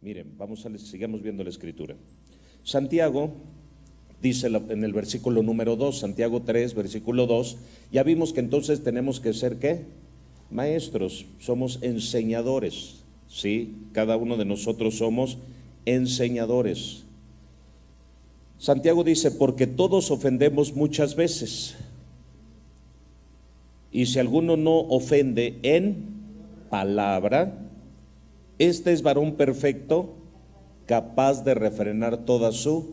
Miren, sigamos viendo la escritura. Santiago dice en el versículo número 2, Santiago 3, versículo 2, ya vimos que entonces tenemos que ser, ¿qué? Maestros, somos enseñadores, ¿sí? Cada uno de nosotros somos enseñadores. Santiago dice, porque todos ofendemos muchas veces, y si alguno no ofende en palabra, este es varón perfecto, capaz de refrenar toda su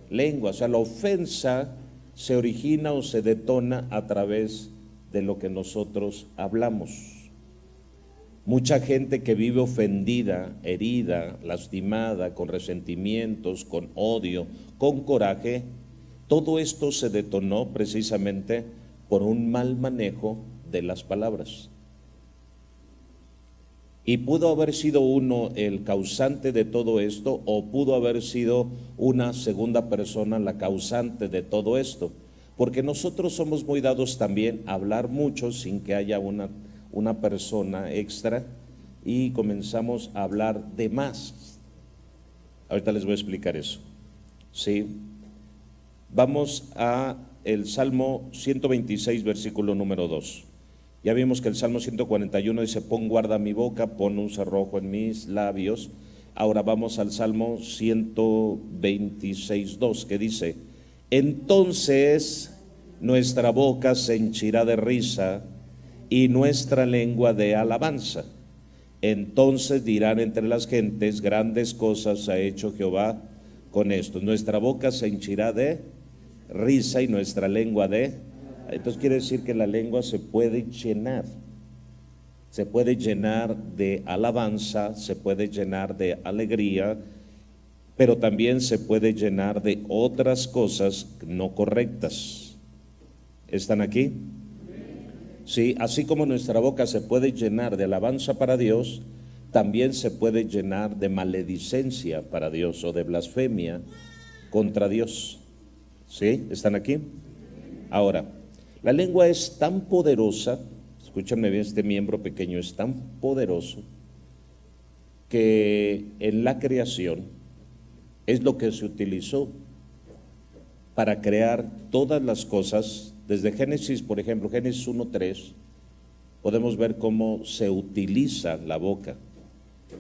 lengua. O sea, la ofensa se origina o se detona a través de lo que nosotros hablamos. Mucha gente que vive ofendida, herida, lastimada, con resentimientos, con odio, con coraje, todo esto se detonó precisamente por un mal manejo de las palabras. Y pudo haber sido uno el causante de todo esto, o pudo haber sido una segunda persona la causante de todo esto, porque nosotros somos muy dados también a hablar mucho sin que haya una persona extra, y comenzamos a hablar de más. Ahorita les voy a explicar eso, ¿sí? Vamos a el Salmo 126, versículo número 2. Ya vimos que el Salmo 141 dice, pon guarda mi boca, pon un cerrojo en mis labios. Ahora vamos al Salmo 126, 2, que dice, entonces nuestra boca se henchirá de risa y nuestra lengua de alabanza. Entonces dirán entre las gentes, grandes cosas ha hecho Jehová con esto. Nuestra boca se henchirá de risa y nuestra lengua de... Entonces quiere decir que la lengua se puede llenar de alabanza, se puede llenar de alegría, pero también se puede llenar de otras cosas no correctas. ¿Están aquí? Sí, así como nuestra boca se puede llenar de alabanza para Dios, también se puede llenar de maledicencia para Dios o de blasfemia contra Dios. ¿Sí? ¿Están aquí? Ahora, la lengua es tan poderosa, escúchame bien, este miembro pequeño es tan poderoso que en la creación es lo que se utilizó para crear todas las cosas. Desde Génesis, por ejemplo, Génesis 1:3, podemos ver cómo se utiliza la boca.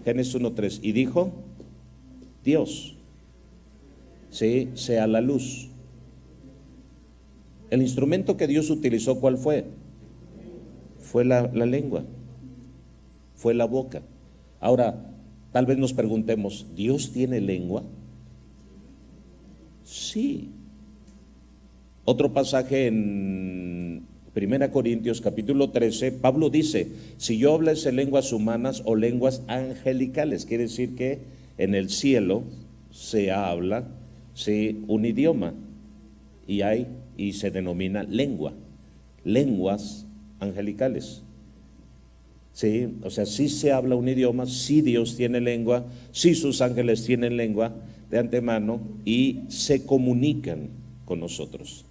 Génesis 1:3, y dijo Dios, sí, sea la luz. El instrumento que Dios utilizó, ¿cuál fue? Fue la lengua, fue la boca. Ahora, tal vez nos preguntemos, ¿Dios tiene lengua? Sí. Otro pasaje en 1 Corintios capítulo 13, Pablo dice, si yo hablase lenguas humanas o lenguas angelicales, quiere decir que en el cielo se habla, sí, un idioma, y se denomina lengua, lenguas angelicales. Sí, o sea, sí se habla un idioma, sí Dios tiene lengua, sí sus ángeles tienen lengua de antemano y se comunican con nosotros.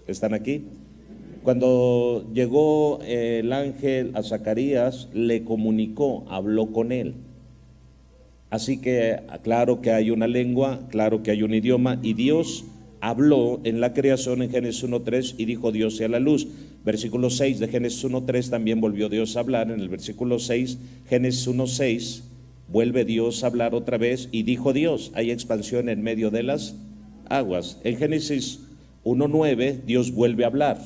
¿Están aquí? Cuando llegó el ángel a Zacarías, le comunicó, habló con él. Así que claro que hay una lengua, claro que hay un idioma, y Dios habló en la creación en Génesis 1:3 y dijo Dios sea la luz. Versículo 6 de Génesis 1:3 también volvió Dios a hablar. En el versículo 6, Génesis 1:6, vuelve Dios a hablar otra vez y dijo Dios, hay expansión en medio de las aguas. En Génesis 1:9 Dios vuelve a hablar.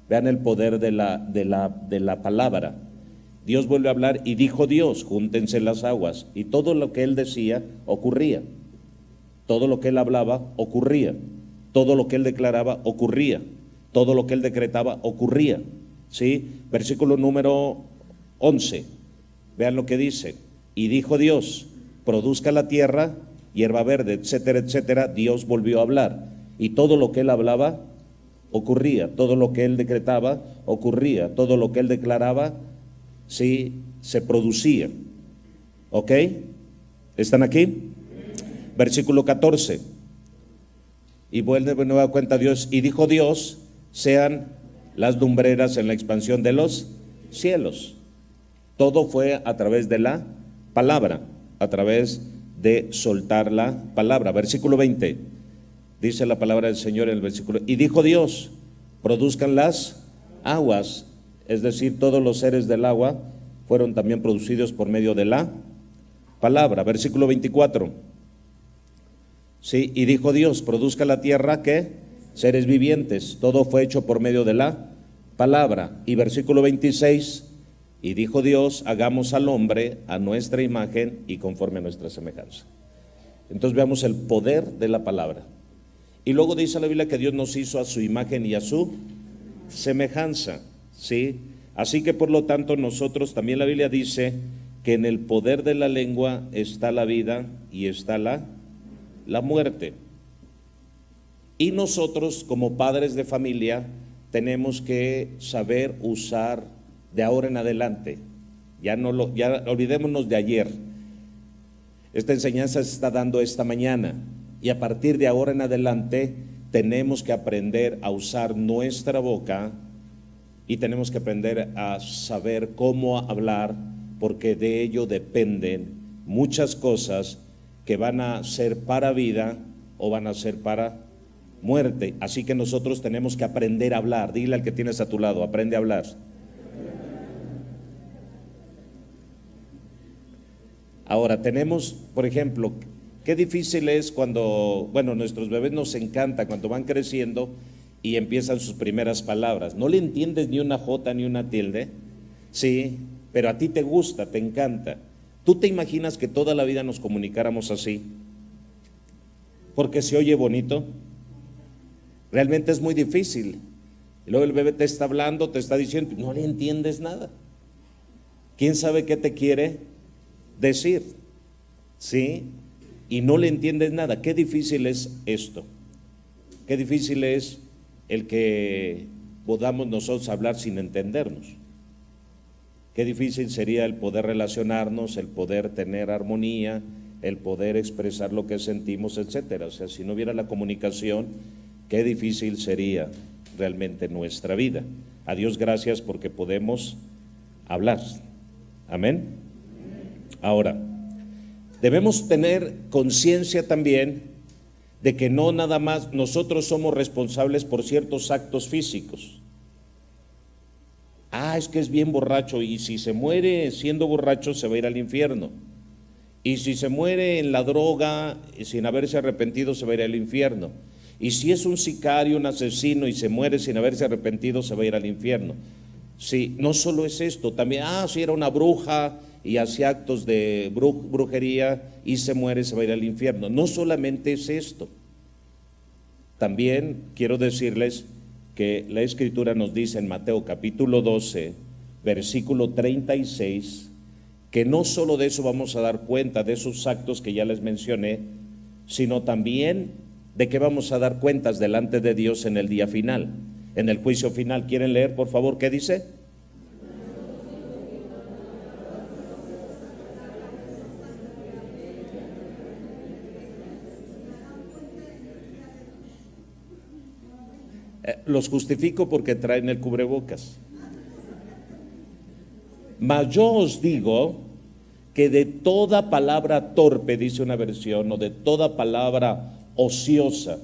Vean el poder de la palabra. Dios vuelve a hablar y dijo Dios, júntense las aguas. Y todo lo que él decía ocurría. Todo lo que él hablaba ocurría. Todo lo que él declaraba ocurría, todo lo que él decretaba ocurría, ¿sí? Versículo número 11, vean lo que dice, y dijo Dios, produzca la tierra hierba verde, etcétera, etcétera. Dios volvió a hablar, y todo lo que él hablaba ocurría, todo lo que él decretaba ocurría, todo lo que él declaraba, sí, se producía. ¿Ok? ¿Están aquí? Versículo 14. Y vuelve de nueva cuenta Dios, y dijo Dios, sean las lumbreras en la expansión de los cielos. Todo fue a través de la palabra, a través de soltar la palabra. Versículo 20, dice la palabra del Señor en el versículo, y dijo Dios, produzcan las aguas, es decir, todos los seres del agua fueron también producidos por medio de la palabra. Versículo 24, sí, y dijo Dios, produzca la tierra, ¿qué? Seres vivientes, todo fue hecho por medio de la palabra. Y versículo 26, y dijo Dios, hagamos al hombre a nuestra imagen y conforme a nuestra semejanza. Entonces veamos el poder de la palabra. Y luego dice la Biblia que Dios nos hizo a su imagen y a su semejanza, ¿sí? Así que por lo tanto nosotros, también la Biblia dice que en el poder de la lengua está la vida y está la muerte. Y nosotros como padres de familia tenemos que saber usar de ahora en adelante, ya olvidémonos de ayer. Esta enseñanza se está dando esta mañana y a partir de ahora en adelante tenemos que aprender a usar nuestra boca y tenemos que aprender a saber cómo hablar, porque de ello dependen muchas cosas que van a ser para vida o van a ser para muerte. Así que nosotros tenemos que aprender a hablar. Dile al que tienes a tu lado, aprende a hablar. Ahora tenemos, por ejemplo, qué difícil es cuando, bueno, nuestros bebés nos encanta cuando van creciendo y empiezan sus primeras palabras. No le entiendes ni una jota ni una tilde, sí, pero a ti te gusta, te encanta. ¿Tú te imaginas que toda la vida nos comunicáramos así? Porque se oye bonito. Realmente es muy difícil. Y luego el bebé te está hablando, te está diciendo, no le entiendes nada. ¿Quién sabe qué te quiere decir? ¿Sí? Y no le entiendes nada. Qué difícil es esto. Qué difícil es el que podamos nosotros hablar sin entendernos. Qué difícil sería el poder relacionarnos, el poder tener armonía, el poder expresar lo que sentimos, etcétera. O sea, si no hubiera la comunicación, qué difícil sería realmente nuestra vida. A Dios gracias porque podemos hablar. Amén. Ahora, debemos tener conciencia también de que no nada más nosotros somos responsables por ciertos actos físicos. Es que es bien borracho y si se muere siendo borracho se va a ir al infierno. Y si se muere en la droga sin haberse arrepentido se va a ir al infierno. Y si es un sicario, un asesino y se muere sin haberse arrepentido se va a ir al infierno. Sí, no solo es esto, también, si era una bruja y hacía actos de brujería y se muere, se va a ir al infierno. No solamente es esto. También quiero decirles que la Escritura nos dice en Mateo capítulo 12, versículo 36, que no solo de eso vamos a dar cuenta, de esos actos que ya les mencioné, sino también de que vamos a dar cuentas delante de Dios en el día final, en el juicio final. ¿Quieren leer, por favor, qué dice? Los justifico porque traen el cubrebocas. Mas yo os digo que de toda palabra torpe, dice una versión, o de toda palabra ociosa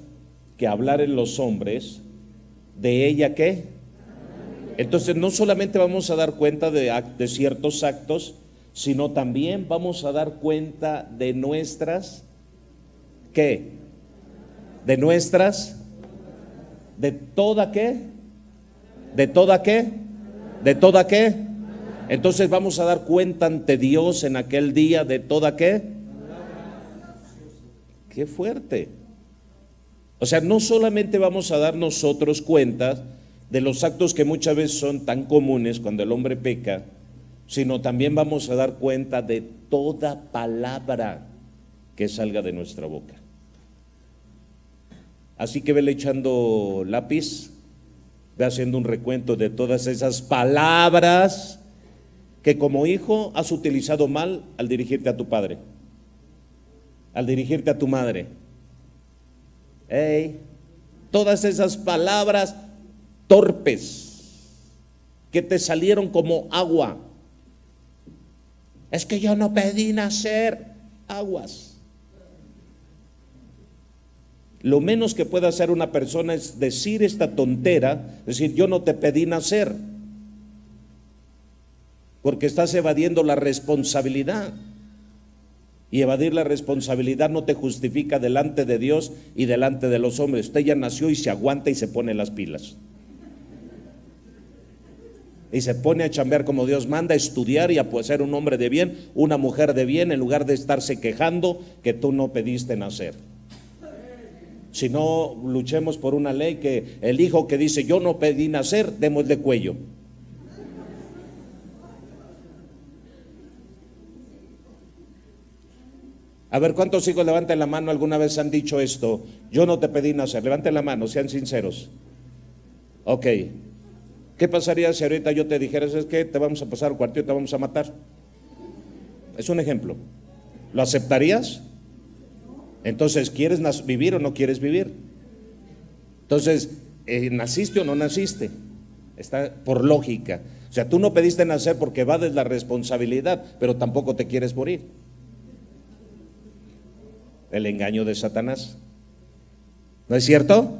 que hablaren los hombres, de ella ¿qué? Entonces no solamente vamos a dar cuenta de ciertos actos, sino también vamos a dar cuenta de nuestras ¿qué? De nuestras, de toda ¿qué? De toda ¿qué? De toda ¿qué? Entonces vamos a dar cuenta ante Dios en aquel día de toda ¿qué? Qué fuerte. O sea, no solamente vamos a dar nosotros cuenta de los actos que muchas veces son tan comunes cuando el hombre peca, sino también vamos a dar cuenta de toda palabra que salga de nuestra boca. Así que vele echando lápiz, ve haciendo un recuento de todas esas palabras que como hijo has utilizado mal al dirigirte a tu padre, al dirigirte a tu madre. Todas esas palabras torpes que te salieron como agua. Es que yo no pedí nacer, aguas. lo menos que puede hacer una persona es decir esta tontera, decir yo no te pedí nacer, porque estás evadiendo la responsabilidad. Y evadir la responsabilidad no te justifica delante de Dios y delante de los hombres. Usted ya nació y se aguanta y se pone las pilas. Y se pone a chambear como Dios manda, a estudiar y a ser un hombre de bien, una mujer de bien, en lugar de estarse quejando que tú no pediste nacer. Si no, luchemos por una ley que el hijo que dice yo no pedí nacer, démosle cuello. A ver, ¿cuántos hijos levanten la mano alguna vez han dicho esto? Yo no te pedí nacer. Levanten la mano, sean sinceros. Ok. ¿Qué pasaría si ahorita yo te dijera, es que te vamos a pasar al cuarto y te vamos a matar? Es un ejemplo. ¿Lo aceptarías? Entonces, ¿quieres vivir o no quieres vivir? Entonces, ¿naciste o no naciste? Está por lógica. O sea, tú no pediste nacer porque evades la responsabilidad, pero tampoco te quieres morir. El engaño de Satanás. ¿No es cierto?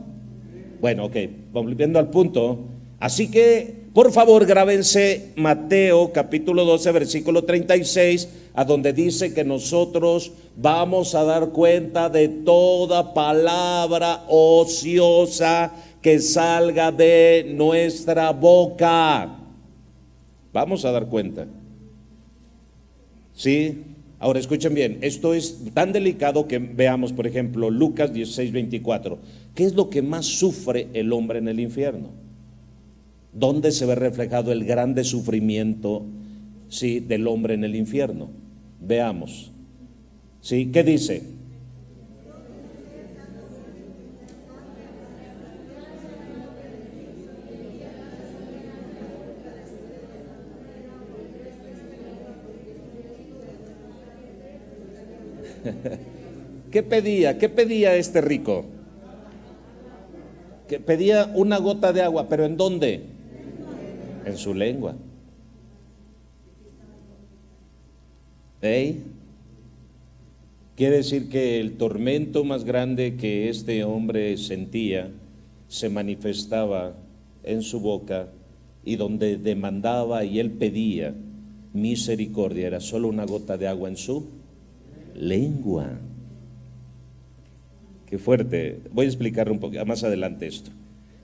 Bueno, ok, volviendo al punto. Así que, por favor, grábense Mateo capítulo 12, versículo 36, a donde dice que nosotros vamos a dar cuenta de toda palabra ociosa que salga de nuestra boca. Vamos a dar cuenta. ¿Sí? Ahora escuchen bien, esto es tan delicado que veamos, por ejemplo, Lucas 16, 24. ¿Qué es lo que más sufre el hombre en el infierno? ¿Dónde se ve reflejado el grande sufrimiento, sí, del hombre en el infierno? Veamos. ¿Sí? ¿Qué dice? ¿Qué pedía? ¿Qué pedía este rico? Que pedía una gota de agua, ¿pero en dónde? En su lengua. ¿Eh? Quiere decir que el tormento más grande que este hombre sentía se manifestaba en su boca, y donde demandaba y él pedía misericordia era solo una gota de agua en su lengua. Qué fuerte. Voy a explicar un poco más adelante esto.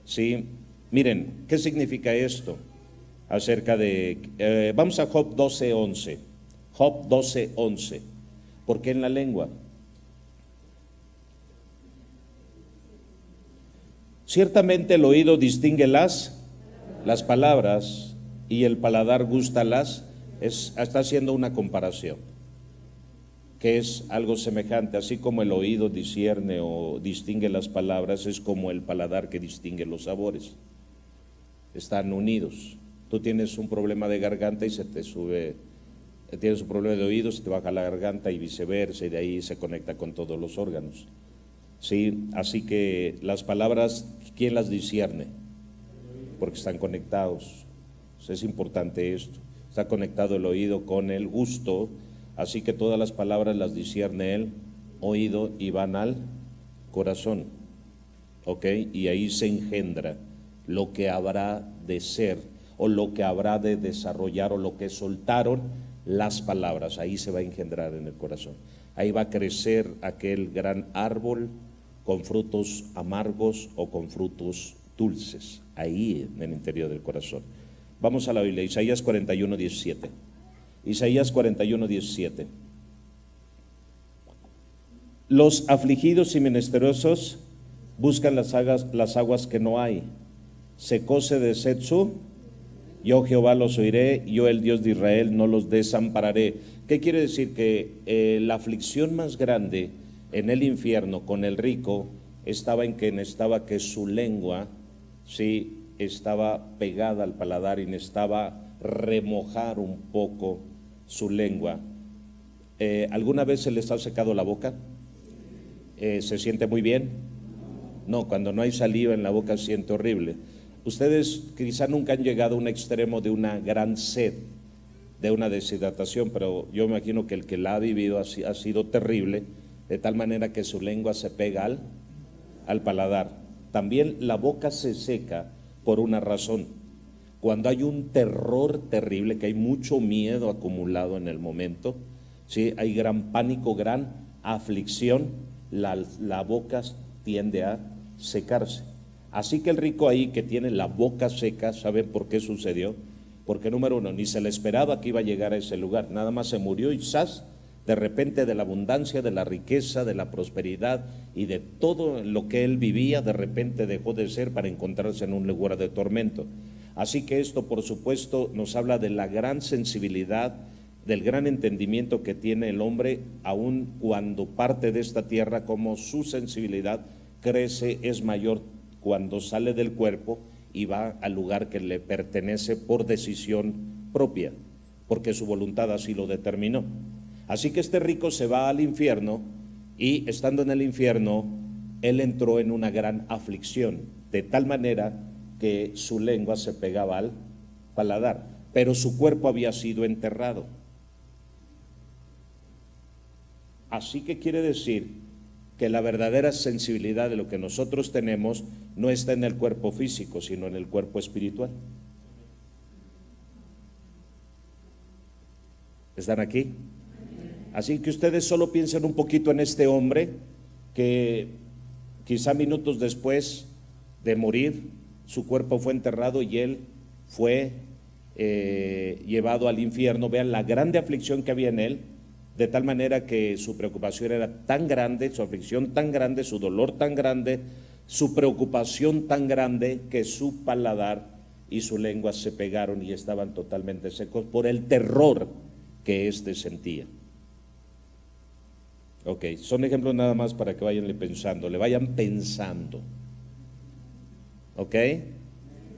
Sí, miren, ¿qué significa esto? Acerca de, vamos a Job 12:11. Job 12:11. ¿Por qué en la lengua? Ciertamente el oído distingue las palabras y el paladar gusta está haciendo una comparación, que es algo semejante, así como el oído discierne o distingue las palabras, es como el paladar que distingue los sabores. Están unidos. Tú tienes un problema de garganta y se te sube, tienes un problema de oído, se te baja la garganta y viceversa, y de ahí se conecta con todos los órganos. Sí, así que las palabras, ¿quién las discierne? Porque están conectados. Es importante esto. Está conectado el oído con el gusto, así que todas las palabras las discierne el oído y van al corazón. ¿Ok? Y ahí se engendra lo que habrá de ser, o lo que habrá de desarrollar, o lo que soltaron las palabras. Ahí se va a engendrar en el corazón. Ahí va a crecer aquel gran árbol con frutos amargos o con frutos dulces, ahí en el interior del corazón. Vamos a la Biblia, Isaías 41:17. Isaías 41:17. Los afligidos y menesterosos buscan las aguas que no hay. Secóse de sed yo Jehová los oiré, yo el Dios de Israel no los desampararé. ¿Qué quiere decir? Que la aflicción más grande en el infierno con el rico estaba en que su lengua, sí, estaba pegada al paladar y necesitaba remojar un poco su lengua. ¿Alguna vez se les ha secado la boca? ¿Se siente muy bien? No, cuando no hay saliva en la boca se siente horrible. Ustedes quizá nunca han llegado a un extremo de una gran sed, de una deshidratación, pero yo me imagino que el que la ha vivido ha sido terrible, de tal manera que su lengua se pega al paladar. También la boca se seca por una razón. Cuando hay un terror terrible, que hay mucho miedo acumulado en el momento, ¿sí? Hay gran pánico, gran aflicción, la boca tiende a secarse. Así que el rico ahí que tiene la boca seca, ¿saben por qué sucedió? Porque número uno, ni se le esperaba que iba a llegar a ese lugar, nada más se murió y ¡zas! De repente de la abundancia, de la riqueza, de la prosperidad y de todo lo que él vivía, de repente dejó de ser para encontrarse en un lugar de tormento. Así que esto, por supuesto, nos habla de la gran sensibilidad, del gran entendimiento que tiene el hombre, aun cuando parte de esta tierra, como su sensibilidad crece, es mayor cuando sale del cuerpo y va al lugar que le pertenece por decisión propia, porque su voluntad así lo determinó. Así que este rico se va al infierno y estando en el infierno, él entró en una gran aflicción, de tal manera que su lengua se pegaba al paladar, pero su cuerpo había sido enterrado. Así que quiere decir que la verdadera sensibilidad de lo que nosotros tenemos no está en el cuerpo físico, sino en el cuerpo espiritual. ¿Están aquí? Así que ustedes solo piensen un poquito en este hombre que quizá minutos después de morir, su cuerpo fue enterrado y él fue llevado al infierno. Vean la grande aflicción que había en él, de tal manera que su preocupación era tan grande, su aflicción tan grande, su dolor tan grande, su preocupación tan grande, que su paladar y su lengua se pegaron y estaban totalmente secos por el terror que éste sentía. Ok, son ejemplos nada más para que vayan pensando, le vayan pensando. ¿Ok?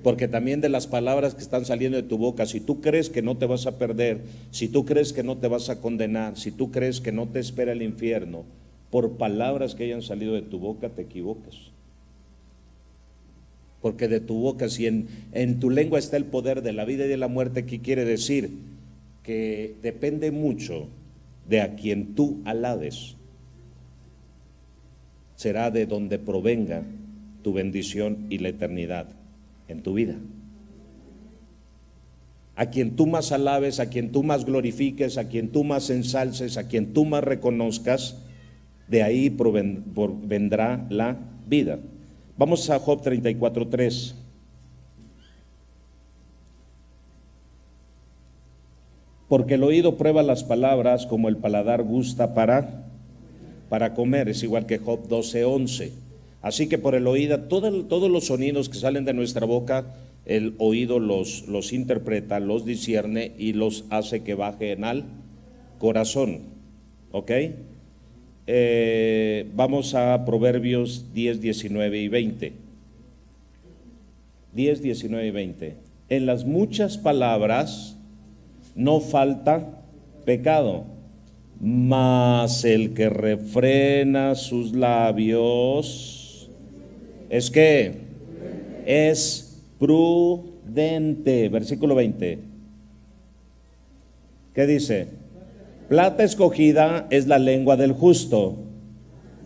Porque también de las palabras que están saliendo de tu boca, si tú crees que no te vas a perder, si tú crees que no te vas a condenar, si tú crees que no te espera el infierno, por palabras que hayan salido de tu boca, te equivocas. Porque de tu boca, si en tu lengua está el poder de la vida y de la muerte, ¿qué quiere decir? Que depende mucho de a quien tú alabes. Será de donde provenga tu bendición y la eternidad en tu vida. A quien tú más alabes, a quien tú más glorifiques, a quien tú más ensalces, a quien tú más reconozcas, de ahí vendrá la vida. Vamos a Job 34:3. Porque el oído prueba las palabras, como el paladar gusta para comer. Es igual que Job 12:11. Así que por el oído, todos los sonidos que salen de nuestra boca, el oído los interpreta, los discierne y los hace que bajen al corazón. ¿Ok? Vamos a Proverbios 10, 19 y 20. 10, 19 y 20. En las muchas palabras no falta pecado, mas el que refrena sus labios es que es prudente. Versículo 20. ¿Qué dice? Plata escogida es la lengua del justo,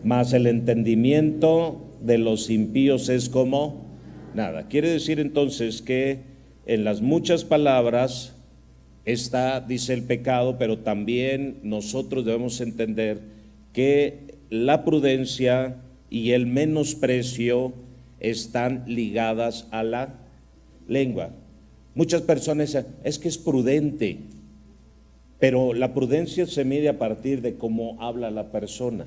mas el entendimiento de los impíos es como nada. Quiere decir entonces que en las muchas palabras está, dice, el pecado, pero también nosotros debemos entender que la prudencia y el menosprecio están ligadas a la lengua. Muchas personas dicen, es que es prudente, pero la prudencia se mide a partir de cómo habla la persona,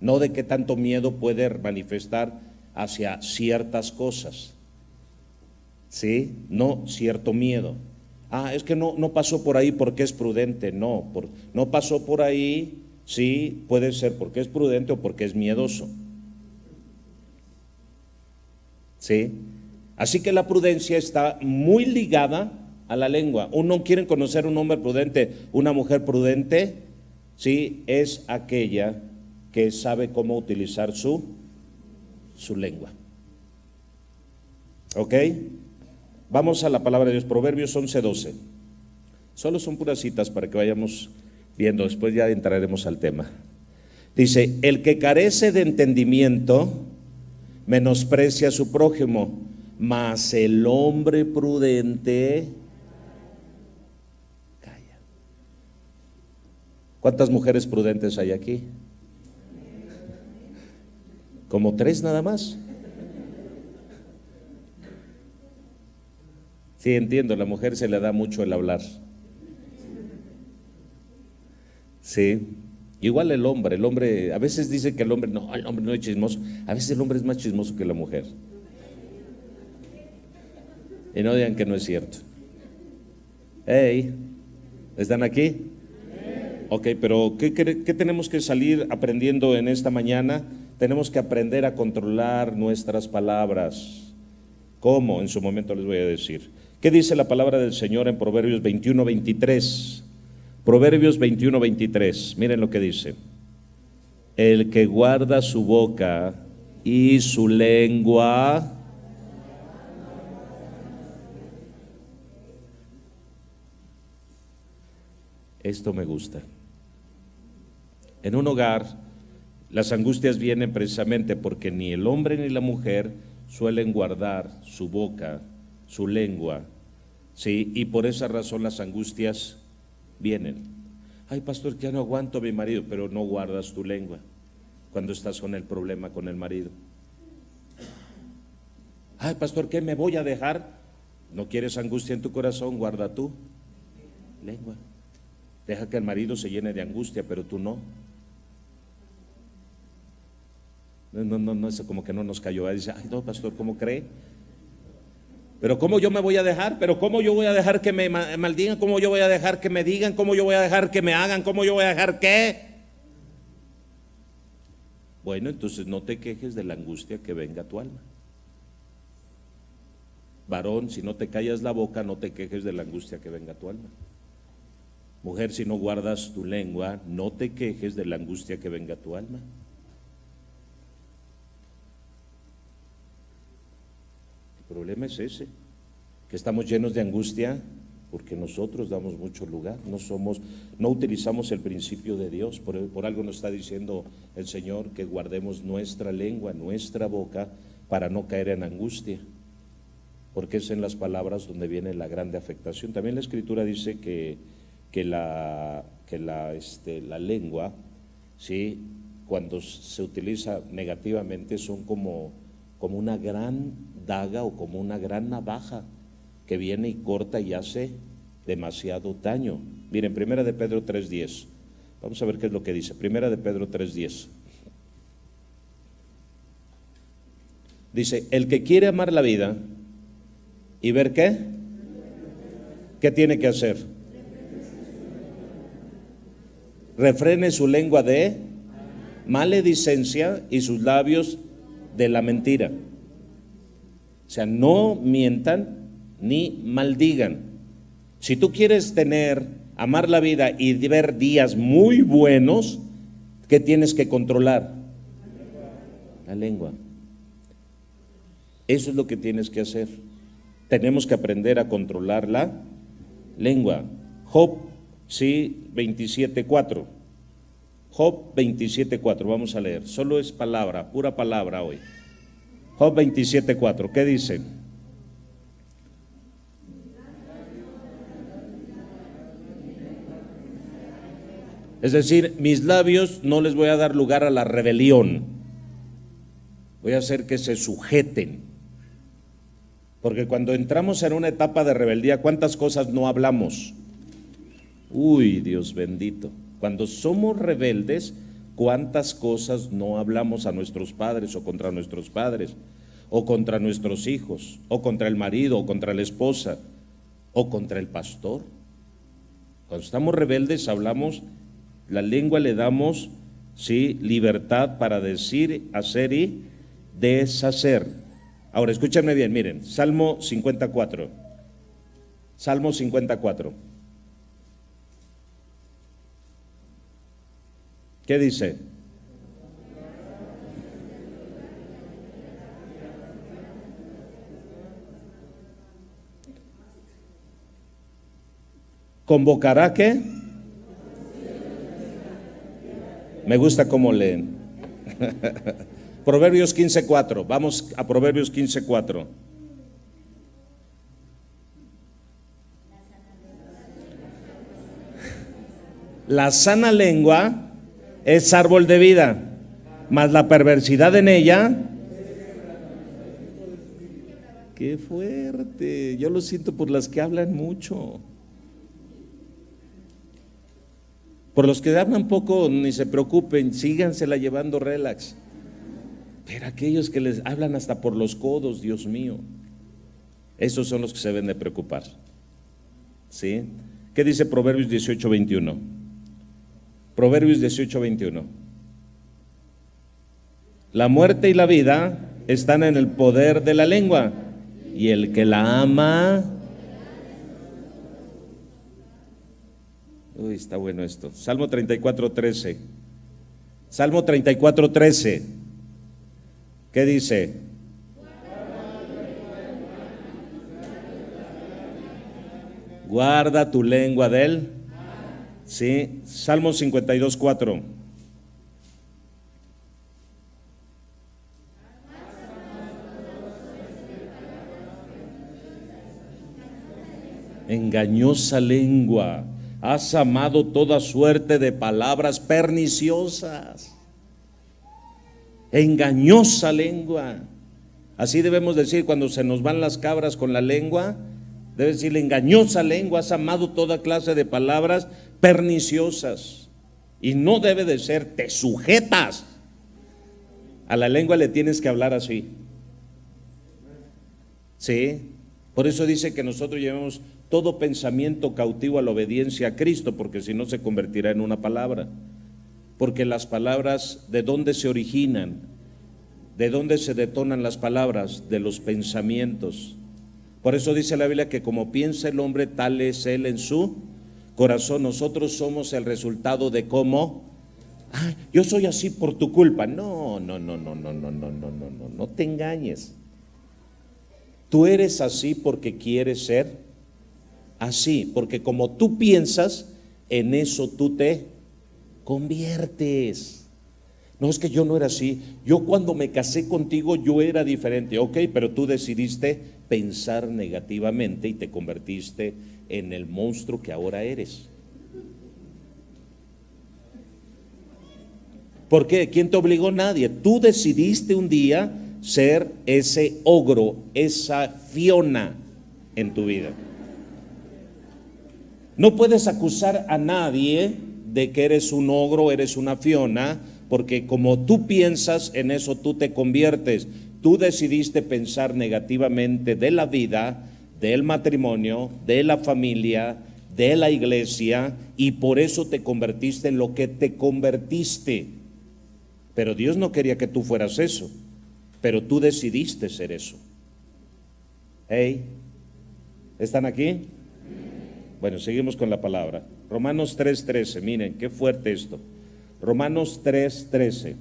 no de qué tanto miedo puede manifestar hacia ciertas cosas, ¿sí? No cierto miedo. Es que no pasó por ahí porque es prudente. No pasó por ahí, sí, puede ser porque es prudente o porque es miedoso. ¿Sí? Así que la prudencia está muy ligada a la lengua. Uno quiere conocer un hombre prudente, una mujer prudente, ¿sí? Es aquella que sabe cómo utilizar su lengua. ¿Ok? Vamos a la palabra de Dios, Proverbios 11:12. Solo son puras citas para que vayamos viendo, después ya entraremos al tema. Dice, el que carece de entendimiento menosprecia a su prójimo, mas el hombre prudente calla. ¿Cuántas mujeres prudentes hay aquí? Como 3 nada más. Sí, entiendo, a la mujer se le da mucho el hablar. Sí, igual el hombre, a veces dice que el hombre no es chismoso, a veces el hombre es más chismoso que la mujer. Y no digan que no es cierto. Hey, ¿están aquí? Ok, pero ¿qué tenemos que salir aprendiendo en esta mañana? Tenemos que aprender a controlar nuestras palabras. ¿Cómo? En su momento les voy a decir. ¿Qué dice la palabra del Señor en Proverbios 21:23? Proverbios 21:23, miren lo que dice. El que guarda su boca y su lengua, esto me gusta. En un hogar, las angustias vienen precisamente porque ni el hombre ni la mujer suelen guardar su boca, su lengua, ¿sí? Y por esa razón las angustias vienen. Ay, pastor, que ya no aguanto a mi marido, pero no guardas tu lengua cuando estás con el problema con el marido. Ay, pastor, ¿qué me voy a dejar? ¿No quieres angustia en tu corazón? Guarda tu lengua. Deja que el marido se llene de angustia, pero tú no. No, eso como que no nos cayó. Dice, ay, no, pastor, ¿cómo cree? Pero ¿cómo yo me voy a dejar? ¿Pero cómo yo voy a dejar que me maldigan? ¿Cómo yo voy a dejar que me digan? ¿Cómo yo voy a dejar que me hagan? ¿Cómo yo voy a dejar que? Bueno, entonces no te quejes de la angustia que venga a tu alma. Varón, si no te callas la boca, no te quejes de la angustia que venga a tu alma. Mujer, si no guardas tu lengua, no te quejes de la angustia que venga a tu alma. El problema es ese, que estamos llenos de angustia porque nosotros damos mucho lugar, no utilizamos el principio de Dios. Por algo nos está diciendo el Señor que guardemos nuestra lengua, nuestra boca, para no caer en angustia, porque es en las palabras donde viene la grande afectación. También la Escritura dice que la lengua, ¿sí?, cuando se utiliza negativamente son como una gran daga o como una gran navaja que viene y corta y hace demasiado daño. Miren, Primera de Pedro 3:10, vamos a ver qué es lo que dice. Primera de Pedro 3:10 dice, el que quiere amar la vida y ver ¿qué tiene que hacer? Refrene su lengua de maledicencia y sus labios de la mentira. O sea, no mientan ni maldigan. Si tú quieres amar la vida y ver días muy buenos, ¿qué tienes que controlar? La lengua. Eso es lo que tienes que hacer. Tenemos que aprender a controlar la lengua. Job, sí, 27:4. Job 27:4, vamos a leer. Solo es palabra, pura palabra hoy. Job 27:4, ¿qué dice? Es decir, mis labios no les voy a dar lugar a la rebelión. Voy a hacer que se sujeten. Porque cuando entramos en una etapa de rebeldía, ¿cuántas cosas no hablamos? Uy, Dios bendito. Cuando somos rebeldes, ¿cuántas cosas no hablamos a nuestros padres o contra nuestros padres? O contra nuestros hijos, o contra el marido, o contra la esposa, o contra el pastor. Cuando estamos rebeldes hablamos, la lengua le damos, sí, libertad para decir, hacer y deshacer. Ahora escúchenme bien, miren, Salmo 54. Salmo 54. ¿Qué dice? ¿Convocará qué? Me gusta cómo leen. Proverbios 15:4. Vamos a Proverbios 15:4. La sana lengua es árbol de vida, mas la perversidad en ella. Qué fuerte. Yo lo siento por las que hablan mucho. Por los que hablan poco, ni se preocupen, sígansela llevando relax. Pero aquellos que les hablan hasta por los codos, Dios mío, esos son los que se deben de preocupar. ¿Sí? ¿Qué dice Proverbios 18:21? Proverbios 18:21. La muerte y la vida están en el poder de la lengua, y el que la ama. Uy, está bueno esto. Salmo 34:13. Salmo 34:13. ¿Qué dice? Guarda tu lengua de él. Sí. Salmo 52:4. Engañosa lengua, has amado toda suerte de palabras perniciosas. Engañosa lengua. Así debemos decir cuando se nos van las cabras con la lengua. Debe decirle: engañosa lengua, has amado toda clase de palabras perniciosas. Y no debe de ser te sujetas. A la lengua le tienes que hablar así. Sí. Por eso dice que nosotros llevemos todo pensamiento cautivo a la obediencia a Cristo, porque si no se convertirá en una palabra. Porque las palabras, ¿de dónde se originan? ¿De dónde se detonan las palabras? De los pensamientos. Por eso dice la Biblia que como piensa el hombre, tal es él en su corazón. Nosotros somos el resultado de cómo. Yo soy así por tu culpa. No te engañes. Tú eres así porque quieres ser así, porque como tú piensas, en eso tú te conviertes. No, es que yo no era así. Yo cuando me casé contigo yo era diferente. Ok, pero tú decidiste pensar negativamente y te convertiste en el monstruo que ahora eres. ¿Por qué? ¿Quién te obligó? Nadie. Tú decidiste un día ser ese ogro, esa Fiona en tu vida. No puedes acusar a nadie de que eres un ogro, eres una Fiona, porque como tú piensas, en eso tú te conviertes. Tú decidiste pensar negativamente de la vida, del matrimonio, de la familia, de la iglesia, y por eso te convertiste en lo que te convertiste. Pero Dios no quería que tú fueras eso, pero tú decidiste ser eso. Hey, ¿están aquí? Bueno, seguimos con la palabra. Romanos 3:13, miren, qué fuerte esto. Romanos 3:13.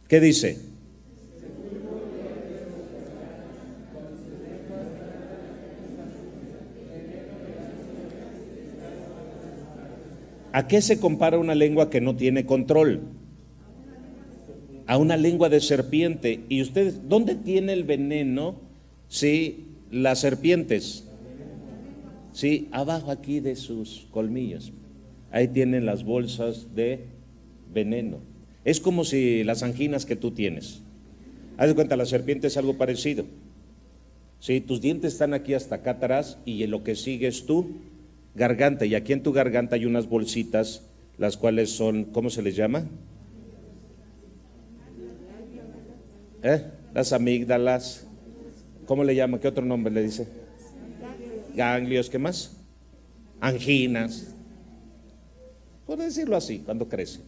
¿Qué dice? ¿A qué se compara una lengua que no tiene control? A una lengua de serpiente. ¿Y ustedes dónde tiene el veneno? Sí, las serpientes. Sí, abajo aquí de sus colmillos. Ahí tienen las bolsas de veneno. Es como si las anginas que tú tienes. Haz de cuenta, la serpiente es algo parecido. Sí, tus dientes están aquí hasta acá atrás y en lo que sigue es tu garganta. Y aquí en tu garganta hay unas bolsitas, las cuales son, ¿cómo se les llama? Las amígdalas. ¿Cómo le llama? ¿Qué otro nombre le dice? Ganglios, ¿qué más? Anginas. Por decirlo así, cuando crece.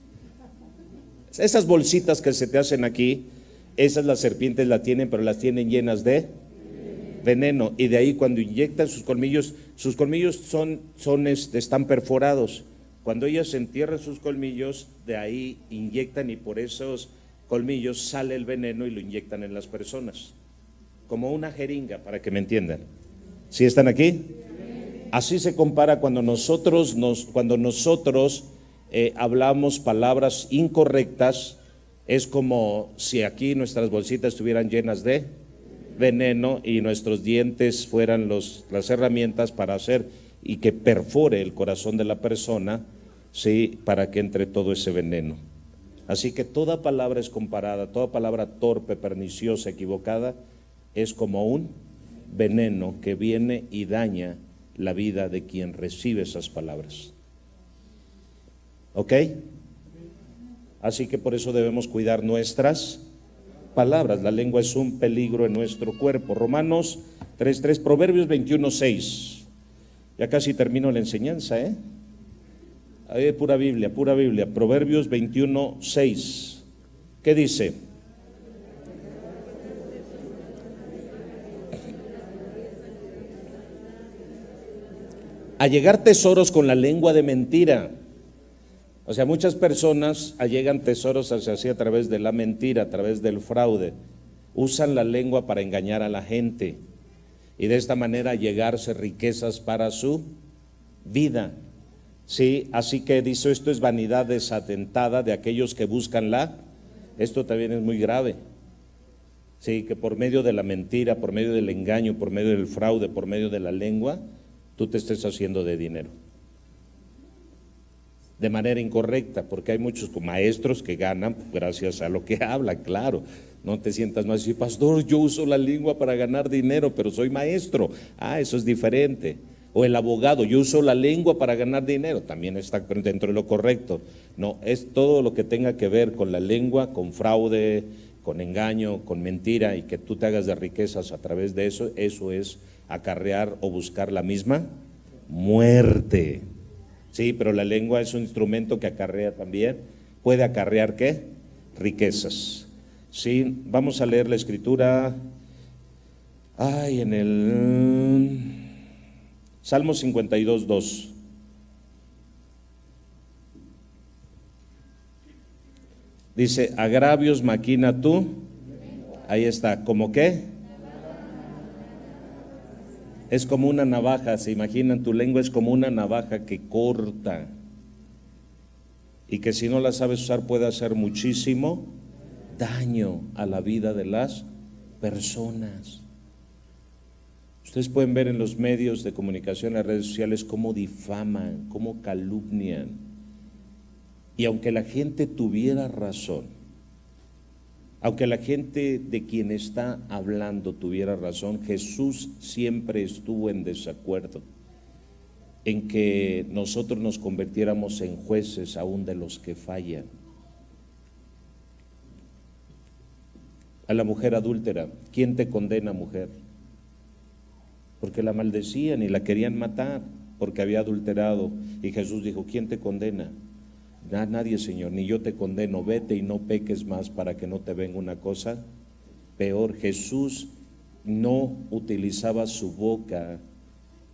Esas bolsitas que se te hacen aquí, esas las serpientes las tienen, pero las tienen llenas de veneno. Y de ahí cuando inyectan sus colmillos están perforados. Cuando ellas entierran sus colmillos, de ahí inyectan y por esos colmillos sale el veneno y lo inyectan en las personas. Como una jeringa, para que me entiendan. ¿Sí están aquí? Así se compara cuando nosotros hablamos palabras incorrectas, es como si aquí nuestras bolsitas estuvieran llenas de veneno y nuestros dientes fueran las herramientas para hacer y que perfore el corazón de la persona, ¿sí? Para que entre todo ese veneno. Así que toda palabra es comparada, toda palabra torpe, perniciosa, equivocada, es como un veneno que viene y daña la vida de quien recibe esas palabras. ¿Ok? Así que por eso debemos cuidar nuestras palabras. La lengua es un peligro en nuestro cuerpo. Romanos 3:3, Proverbios 21:6. Ya casi termino la enseñanza, Ahí pura Biblia. Proverbios 21:6. ¿Qué dice? Allegar tesoros con la lengua de mentira. O sea, muchas personas allegan tesoros hacia sí a través de la mentira, a través del fraude. Usan la lengua para engañar a la gente y de esta manera allegarse riquezas para su vida. Sí, así que dice, esto es vanidad desatentada de aquellos que buscan esto también es muy grave. Sí, que por medio de la mentira, por medio del engaño, por medio del fraude, por medio de la lengua, tú te estés haciendo de dinero de manera incorrecta, porque hay muchos maestros que ganan gracias a lo que hablan, claro. No te sientas más y decir, pastor, yo uso la lengua para ganar dinero, pero soy maestro. Eso es diferente. O el abogado, yo uso la lengua para ganar dinero, también está dentro de lo correcto. No, es todo lo que tenga que ver con la lengua, con fraude, con engaño, con mentira y que tú te hagas de riquezas a través de eso, eso es acarrear o buscar la misma muerte. Sí, pero la lengua es un instrumento que acarrea también, puede acarrear ¿qué? Riquezas. Sí, vamos a leer la escritura, en el Salmo 52:2. Dice, agravios maquina tú, ahí está, ¿cómo qué? Es como una navaja, se imaginan, tu lengua es como una navaja que corta y que si no la sabes usar puede hacer muchísimo daño a la vida de las personas. Ustedes pueden ver en los medios de comunicación, en las redes sociales, cómo difaman, cómo calumnian. Y aunque la gente tuviera razón, aunque la gente de quien está hablando tuviera razón, Jesús siempre estuvo en desacuerdo en que nosotros nos convirtiéramos en jueces aún de los que fallan. A la mujer adúltera, ¿quién te condena, mujer? Porque la maldecían y la querían matar porque había adulterado. Y Jesús dijo, ¿quién te condena? Nadie, Señor, ni yo te condeno, vete y no peques más para que no te venga una cosa peor. Jesús no utilizaba su boca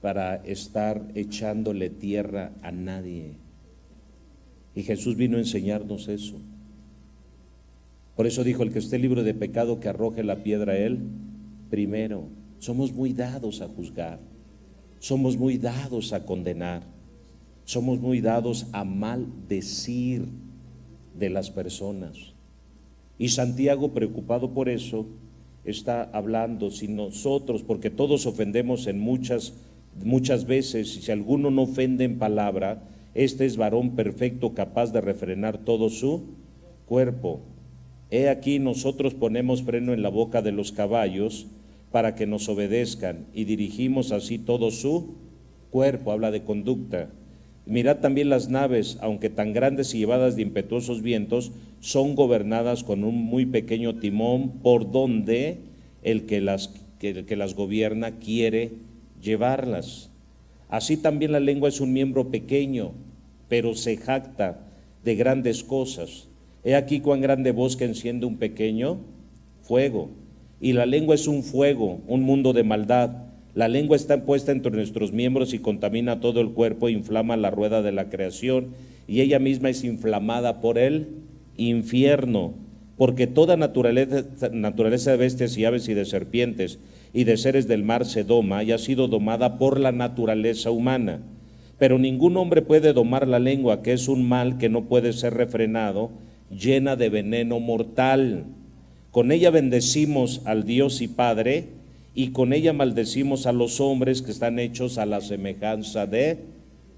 para estar echándole tierra a nadie. Y Jesús vino a enseñarnos eso. Por eso dijo, el que esté libre de pecado, que arroje la piedra a él primero. Somos muy dados a juzgar, somos muy dados a condenar. Somos muy dados a maldecir de las personas. Y Santiago, preocupado por eso, está hablando, si nosotros, porque todos ofendemos en muchas veces, y si alguno no ofende en palabra, este es varón perfecto, capaz de refrenar todo su cuerpo. He aquí nosotros ponemos freno en la boca de los caballos para que nos obedezcan y dirigimos así todo su cuerpo, habla de conducta. Mirad también las naves, aunque tan grandes y llevadas de impetuosos vientos, son gobernadas con un muy pequeño timón por donde el que las gobierna quiere llevarlas. Así también la lengua es un miembro pequeño, pero se jacta de grandes cosas. He aquí cuán grande bosque enciende un pequeño fuego. Y la lengua es un fuego, un mundo de maldad. La lengua está puesta entre nuestros miembros y contamina todo el cuerpo, inflama la rueda de la creación y ella misma es inflamada por el infierno, porque toda naturaleza de bestias y aves y de serpientes y de seres del mar se doma y ha sido domada por la naturaleza humana. pero ningún hombre puede domar la lengua, que es un mal que no puede ser refrenado, llena de veneno mortal. Con ella bendecimos al Dios y Padre, y con ella maldecimos a los hombres que están hechos a la semejanza de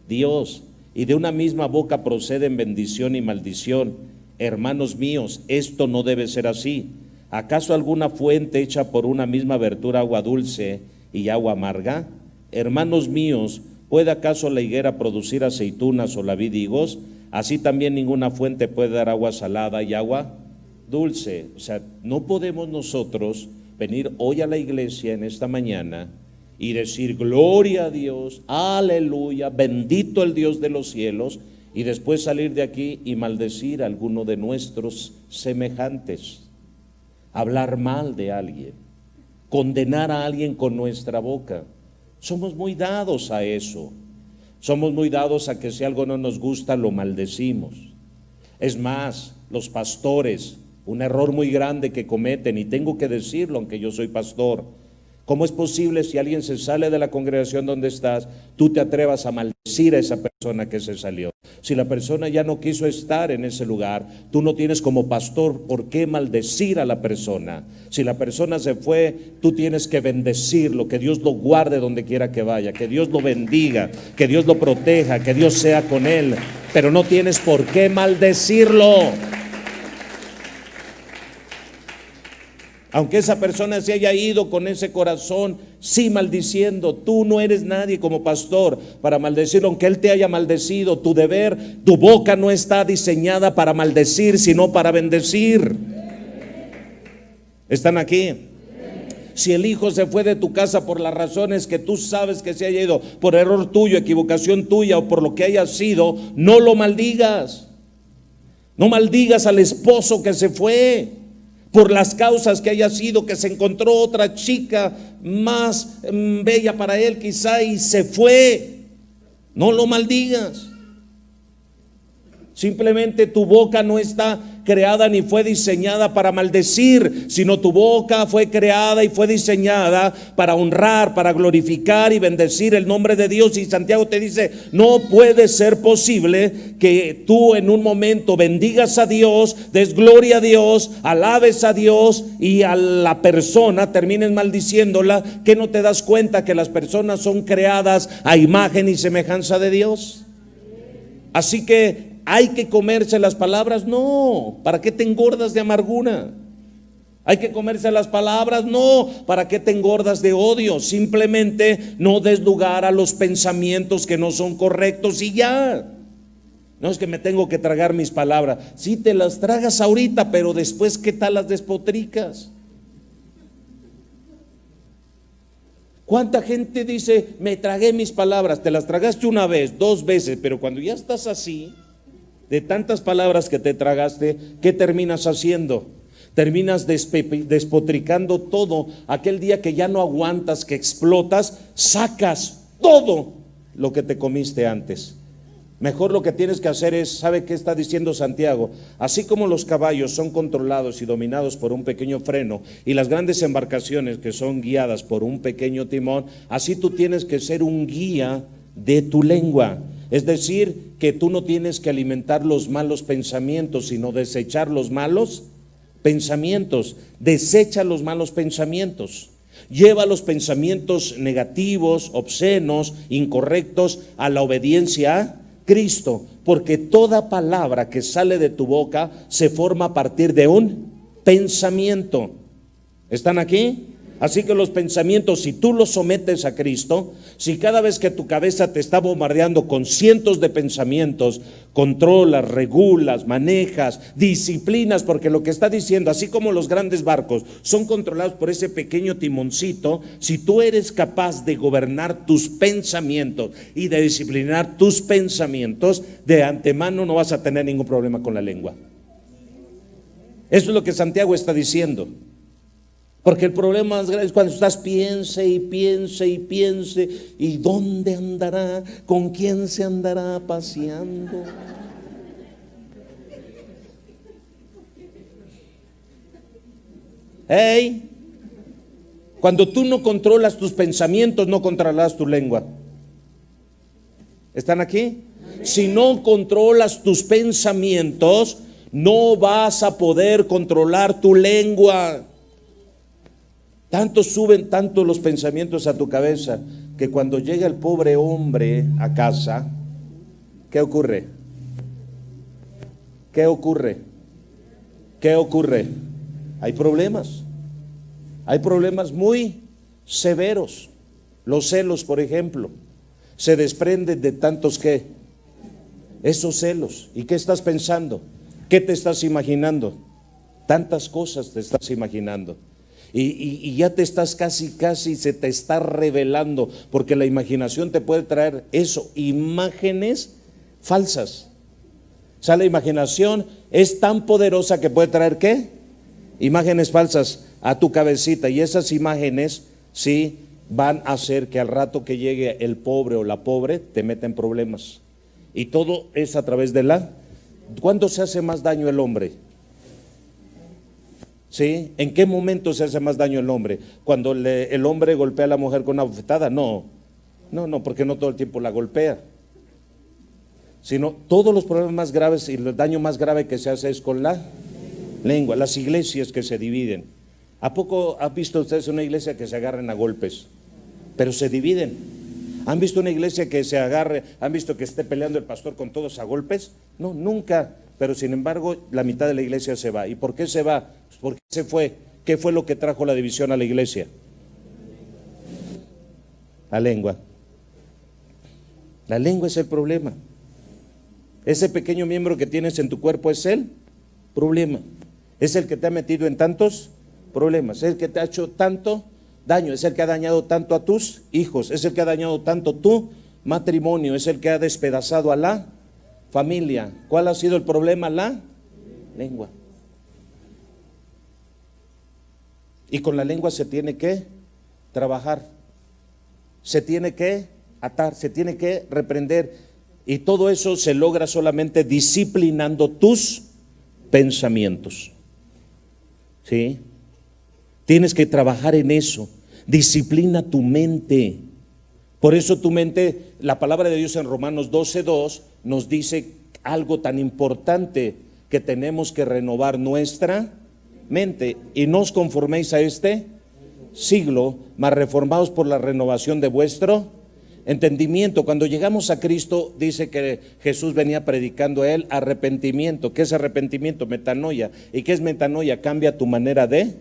Dios. Y de una misma boca proceden bendición y maldición. Hermanos míos, esto no debe ser así. ¿Acaso alguna fuente hecha por una misma abertura agua dulce y agua amarga? Hermanos míos, ¿puede acaso la higuera producir aceitunas o la vid higos? Así también ninguna fuente puede dar agua salada y agua dulce. O sea, no podemos nosotros venir hoy a la iglesia en esta mañana y decir gloria a Dios, aleluya, bendito el Dios de los cielos, y después salir de aquí y maldecir a alguno de nuestros semejantes, hablar mal de alguien, condenar a alguien con nuestra boca. Somos muy dados a eso. Somos muy dados a que si algo no nos gusta lo maldecimos. Es más, los pastores, un error muy grande que cometen, y tengo que decirlo aunque yo soy pastor: ¿cómo es posible si alguien se sale de la congregación donde estás, tú te atrevas a maldecir a esa persona que se salió? Si la persona ya no quiso estar en ese lugar, tú no tienes como pastor por qué maldecir a la persona. Si la persona se fue, tú tienes que bendecirlo, que Dios lo guarde donde quiera que vaya, que Dios lo bendiga, que Dios lo proteja, que Dios sea con él, pero no tienes por qué maldecirlo. Aunque esa persona se haya ido con ese corazón, sí maldiciendo, tú no eres nadie como pastor para maldecirlo. Aunque él te haya maldecido, tu deber, tu boca no está diseñada para maldecir, sino para bendecir. ¿Están aquí? Si el hijo se fue de tu casa por las razones que tú sabes que se haya ido, por error tuyo, equivocación tuya o por lo que haya sido, no lo maldigas. No maldigas al esposo que se fue por las causas que haya sido, que se encontró otra chica más bella para él quizá y se fue. No lo maldigas. Simplemente tu boca no está creada ni fue diseñada para maldecir, sino tu boca fue creada y fue diseñada para honrar, para glorificar y bendecir el nombre de Dios. Y Santiago te dice, no puede ser posible que tú en un momento bendigas a Dios, des gloria a Dios, alabes a Dios y a la persona termines maldiciéndola. ¿Que no te das cuenta que las personas son creadas a imagen y semejanza de Dios? Así que ¿hay que comerse las palabras? No. ¿Para qué te engordas de amargura? ¿Hay que comerse las palabras? No. ¿Para qué te engordas de odio? Simplemente no des lugar a los pensamientos que no son correctos y ya. No es que me tengo que tragar mis palabras. Sí, te las tragas ahorita, pero después ¿qué tal las despotricas? ¿Cuánta gente dice, me tragué mis palabras? Te las tragaste una vez, dos veces, pero cuando ya estás así, de tantas palabras que te tragaste, ¿qué terminas haciendo? Terminas despotricando todo. Aquel día que ya no aguantas, que explotas, sacas todo lo que te comiste antes. Mejor lo que tienes que hacer es, ¿sabe qué está diciendo Santiago? Así como los caballos son controlados y dominados por un pequeño freno y las grandes embarcaciones que son guiadas por un pequeño timón, así tú tienes que ser un guía de tu lengua. Es decir, que tú no tienes que alimentar los malos pensamientos, sino desechar los malos pensamientos. Desecha los malos pensamientos. Lleva los pensamientos negativos, obscenos, incorrectos a la obediencia a Cristo, porque toda palabra que sale de tu boca se forma a partir de un pensamiento. ¿Están aquí? Así que los pensamientos, si tú los sometes a Cristo, si cada vez que tu cabeza te está bombardeando con cientos de pensamientos, controlas, regulas, manejas, disciplinas, porque lo que está diciendo, así como los grandes barcos son controlados por ese pequeño timoncito, si tú eres capaz de gobernar tus pensamientos y de disciplinar tus pensamientos, de antemano no vas a tener ningún problema con la lengua. Eso es lo que Santiago está diciendo. Porque el problema más grande es cuando estás piense y piense y piense, ¿y dónde andará? ¿Con quién se andará paseando? Hey, cuando tú no controlas tus pensamientos, no controlarás tu lengua. ¿Están aquí? Si no controlas tus pensamientos, no vas a poder controlar tu lengua. Tanto suben tanto los pensamientos a tu cabeza que cuando llega el pobre hombre a casa, ¿qué ocurre? ¿Qué ocurre? ¿Qué ocurre? Hay problemas. Hay problemas muy severos. Los celos, por ejemplo, se desprenden de tantos que esos celos. ¿Y qué estás pensando? ¿Qué te estás imaginando? Tantas cosas te estás imaginando. Y ya te estás casi se te está revelando, porque la imaginación te puede traer eso, imágenes falsas. O sea, la imaginación es tan poderosa que puede traer ¿qué? Imágenes falsas a tu cabecita, y esas imágenes sí van a hacer que al rato que llegue el pobre o la pobre te meta en problemas. Y todo es a través de la... ¿Cuándo se hace más daño el hombre? ¿Sí? ¿En qué momento se hace más daño el hombre? ¿Cuando el hombre golpea a la mujer con una bofetada? No, porque no todo el tiempo la golpea. Sino todos los problemas más graves y el daño más grave que se hace es con la lengua. Las iglesias que se dividen. ¿A poco han visto ustedes una iglesia que se agarren a golpes? Pero se dividen. ¿Han visto una iglesia que se agarre? ¿Han visto que esté peleando el pastor con todos a golpes? No, nunca. Pero sin embargo, la mitad de la iglesia se va. ¿Y por qué se va? Pues ¿por qué se fue? ¿Qué fue lo que trajo la división a la iglesia? La lengua. La lengua es el problema. Ese pequeño miembro que tienes en tu cuerpo es el problema. Es el que te ha metido en tantos problemas. Es el que te ha hecho tanto daño. Es el que ha dañado tanto a tus hijos. Es el que ha dañado tanto tu matrimonio. Es el que ha despedazado a la familia. ¿Cuál ha sido el problema? La lengua. Y con la lengua se tiene que trabajar. Se tiene que atar. Se tiene que reprender. Y todo eso se logra solamente disciplinando tus pensamientos. ¿Sí? Tienes que trabajar en eso. Disciplina tu mente. Por eso tu mente, la palabra de Dios en Romanos 12:2 nos dice algo tan importante, que tenemos que renovar nuestra mente. Y no os conforméis a este siglo, mas reformaos por la renovación de vuestro entendimiento. Cuando llegamos a Cristo, dice que Jesús venía predicando a él arrepentimiento. ¿Qué es arrepentimiento? Metanoia. ¿Y qué es metanoia? Cambia tu manera de...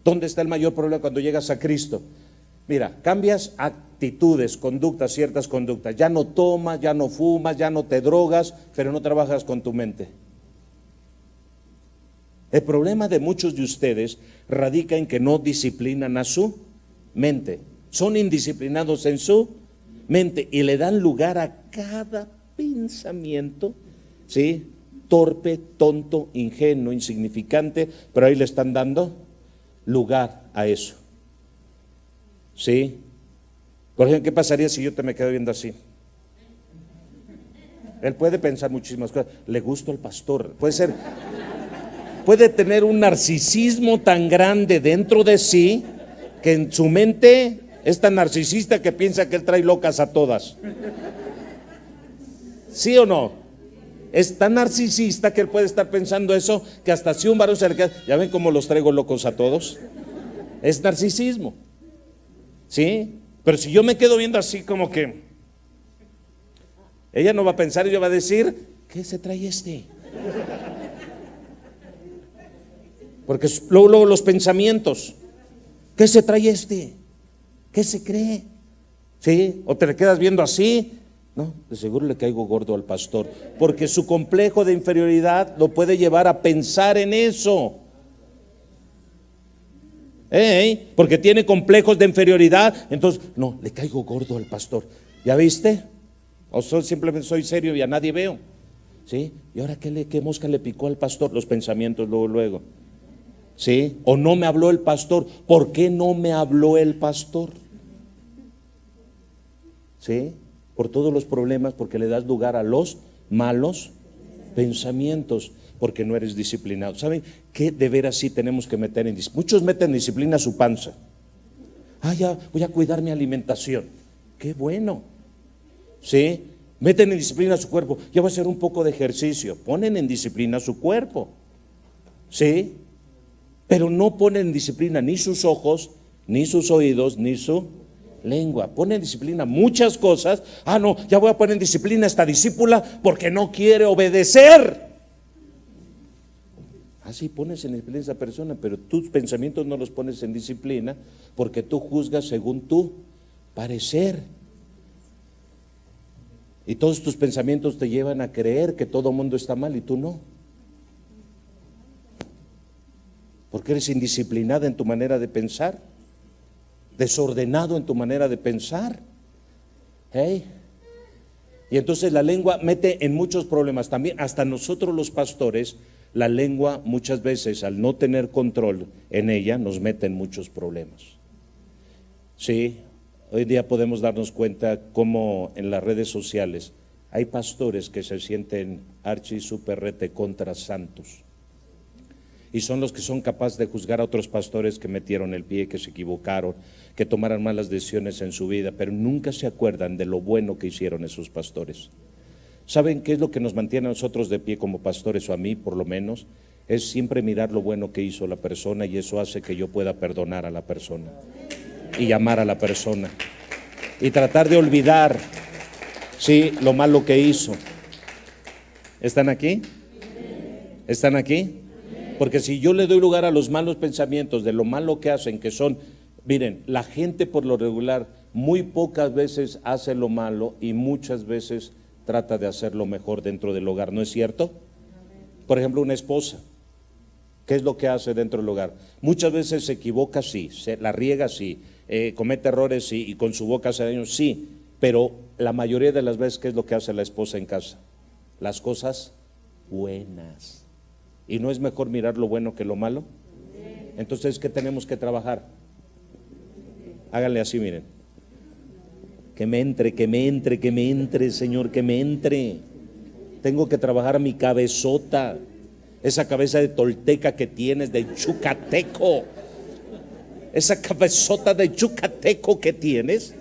¿Dónde está el mayor problema cuando llegas a Cristo? Mira, cambias actitudes, conductas, ciertas conductas. Ya no tomas, ya no fumas, ya no te drogas, pero no trabajas con tu mente. El problema de muchos de ustedes radica en que no disciplinan a su mente. Son indisciplinados en su mente y le dan lugar a cada pensamiento, ¿sí? Torpe, tonto, ingenuo, insignificante, pero ahí le están dando lugar a eso. ¿Sí? Por ejemplo, ¿qué pasaría si yo te me quedo viendo así? Él puede pensar muchísimas cosas. Le gusto al pastor. Puede tener un narcisismo tan grande dentro de sí que en su mente es tan narcisista que piensa que él trae locas a todas. ¿Sí o no? Es tan narcisista que él puede estar pensando eso, que hasta si un varón se le queda, ya ven cómo los traigo locos a todos. Es narcisismo. ¿Sí? Pero si yo me quedo viendo así como que, ella no va a pensar, ella va a decir, ¿qué se trae este? Porque luego los pensamientos, ¿qué se trae este? ¿Qué se cree? ¿Sí? O te le quedas viendo así. No, de seguro le caigo gordo al pastor, porque su complejo de inferioridad lo puede llevar a pensar en eso. Porque tiene complejos de inferioridad, entonces, no, le caigo gordo al pastor. ¿Ya viste? O simplemente soy serio y a nadie veo. ¿Sí? ¿Y ahora qué mosca le picó al pastor? Los pensamientos luego. ¿Sí? O no me habló el pastor. ¿Por qué no me habló el pastor? ¿Sí? Por todos los problemas, porque le das lugar a los malos pensamientos, porque no eres disciplinado. ¿Saben qué de veras sí tenemos que meter en disciplina? Muchos meten disciplina a su panza. Ya voy a cuidar mi alimentación. Qué bueno. ¿Sí? Meten en disciplina su cuerpo. Ya voy a hacer un poco de ejercicio. Ponen en disciplina su cuerpo. ¿Sí? Pero no ponen en disciplina ni sus ojos, ni sus oídos, ni su lengua. Ponen en disciplina muchas cosas. Ah, no, ya voy a poner en disciplina a esta discípula porque no quiere obedecer. Así pones en disciplina a esa persona, pero tus pensamientos no los pones en disciplina porque tú juzgas según tu parecer. Y todos tus pensamientos te llevan a creer que todo mundo está mal y tú no. Porque eres indisciplinada en tu manera de pensar, desordenado en tu manera de pensar. ¿Hey? Y entonces la lengua mete en muchos problemas. También hasta nosotros los pastores, la lengua muchas veces al no tener control en ella nos mete en muchos problemas. Sí, hoy día podemos darnos cuenta cómo en las redes sociales hay pastores que se sienten archi super rete contra santos. Y son los que son capaces de juzgar a otros pastores que metieron el pie, que se equivocaron, que tomaron malas decisiones en su vida, pero nunca se acuerdan de lo bueno que hicieron esos pastores. ¿Saben qué es lo que nos mantiene a nosotros de pie como pastores, o a mí por lo menos? Es siempre mirar lo bueno que hizo la persona, y eso hace que yo pueda perdonar a la persona y amar a la persona y tratar de olvidar, sí, lo malo que hizo. ¿Están aquí? ¿Están aquí? Porque si yo le doy lugar a los malos pensamientos de lo malo que hacen, que son, miren, la gente por lo regular muy pocas veces hace lo malo y muchas veces trata de hacer lo mejor dentro del hogar, ¿no es cierto? Por ejemplo, una esposa, ¿qué es lo que hace dentro del hogar? Muchas veces se equivoca, sí, se la riega, sí, comete errores, sí, y con su boca hace daño, sí, pero la mayoría de las veces, ¿qué es lo que hace la esposa en casa? Las cosas buenas. ¿Y no es mejor mirar lo bueno que lo malo? Entonces, ¿qué tenemos que trabajar? Háganle así, miren. Que me entre, que me entre, que me entre, Señor, que me entre. Tengo que trabajar mi cabezota, esa cabeza de tolteca que tienes, de chucateco. Esa cabezota de chucateco que tienes,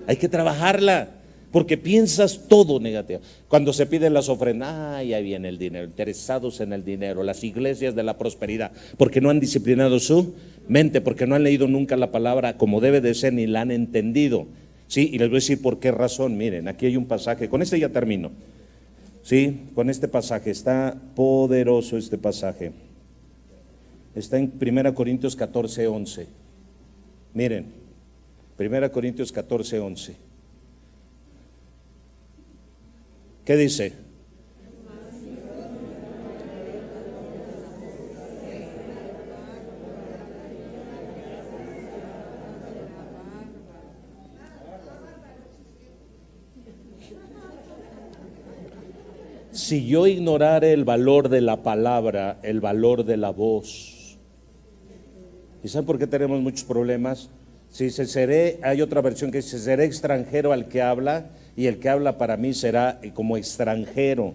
hay que trabajarla. Porque piensas todo negativo. Cuando se piden las ofrendas, ay, ahí viene el dinero, interesados en el dinero, las iglesias de la prosperidad, porque no han disciplinado su mente, porque no han leído nunca la palabra como debe de ser, ni la han entendido. Sí, y les voy a decir por qué razón. Miren, aquí hay un pasaje, con este ya termino. Sí, con este pasaje, está poderoso este pasaje. Está en 1 Corintios 14:11. Miren, 1 Corintios 14:11. ¿Qué dice? Si yo ignorara el valor de la palabra, el valor de la voz. ¿Y saben por qué tenemos muchos problemas? Si hay otra versión que dice, seré extranjero al que habla, y el que habla para mí será como extranjero.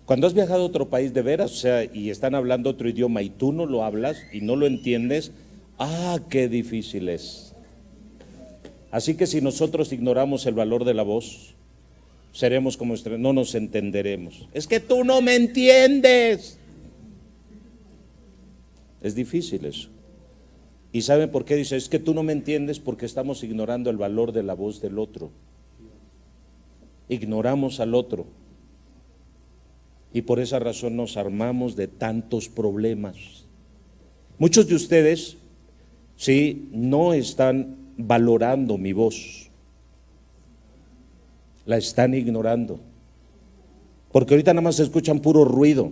Cuando has viajado a otro país de veras, o sea, y están hablando otro idioma y tú no lo hablas y no lo entiendes, qué difícil es. Así que si nosotros ignoramos el valor de la voz, seremos como no nos entenderemos. Es que tú no me entiendes. Es difícil eso. ¿Y saben por qué dice? Es que tú no me entiendes, porque estamos ignorando el valor de la voz del otro. Ignoramos al otro. Y por esa razón nos armamos de tantos problemas. Muchos de ustedes, sí, no están valorando mi voz. La están ignorando. Porque ahorita nada más escuchan puro ruido.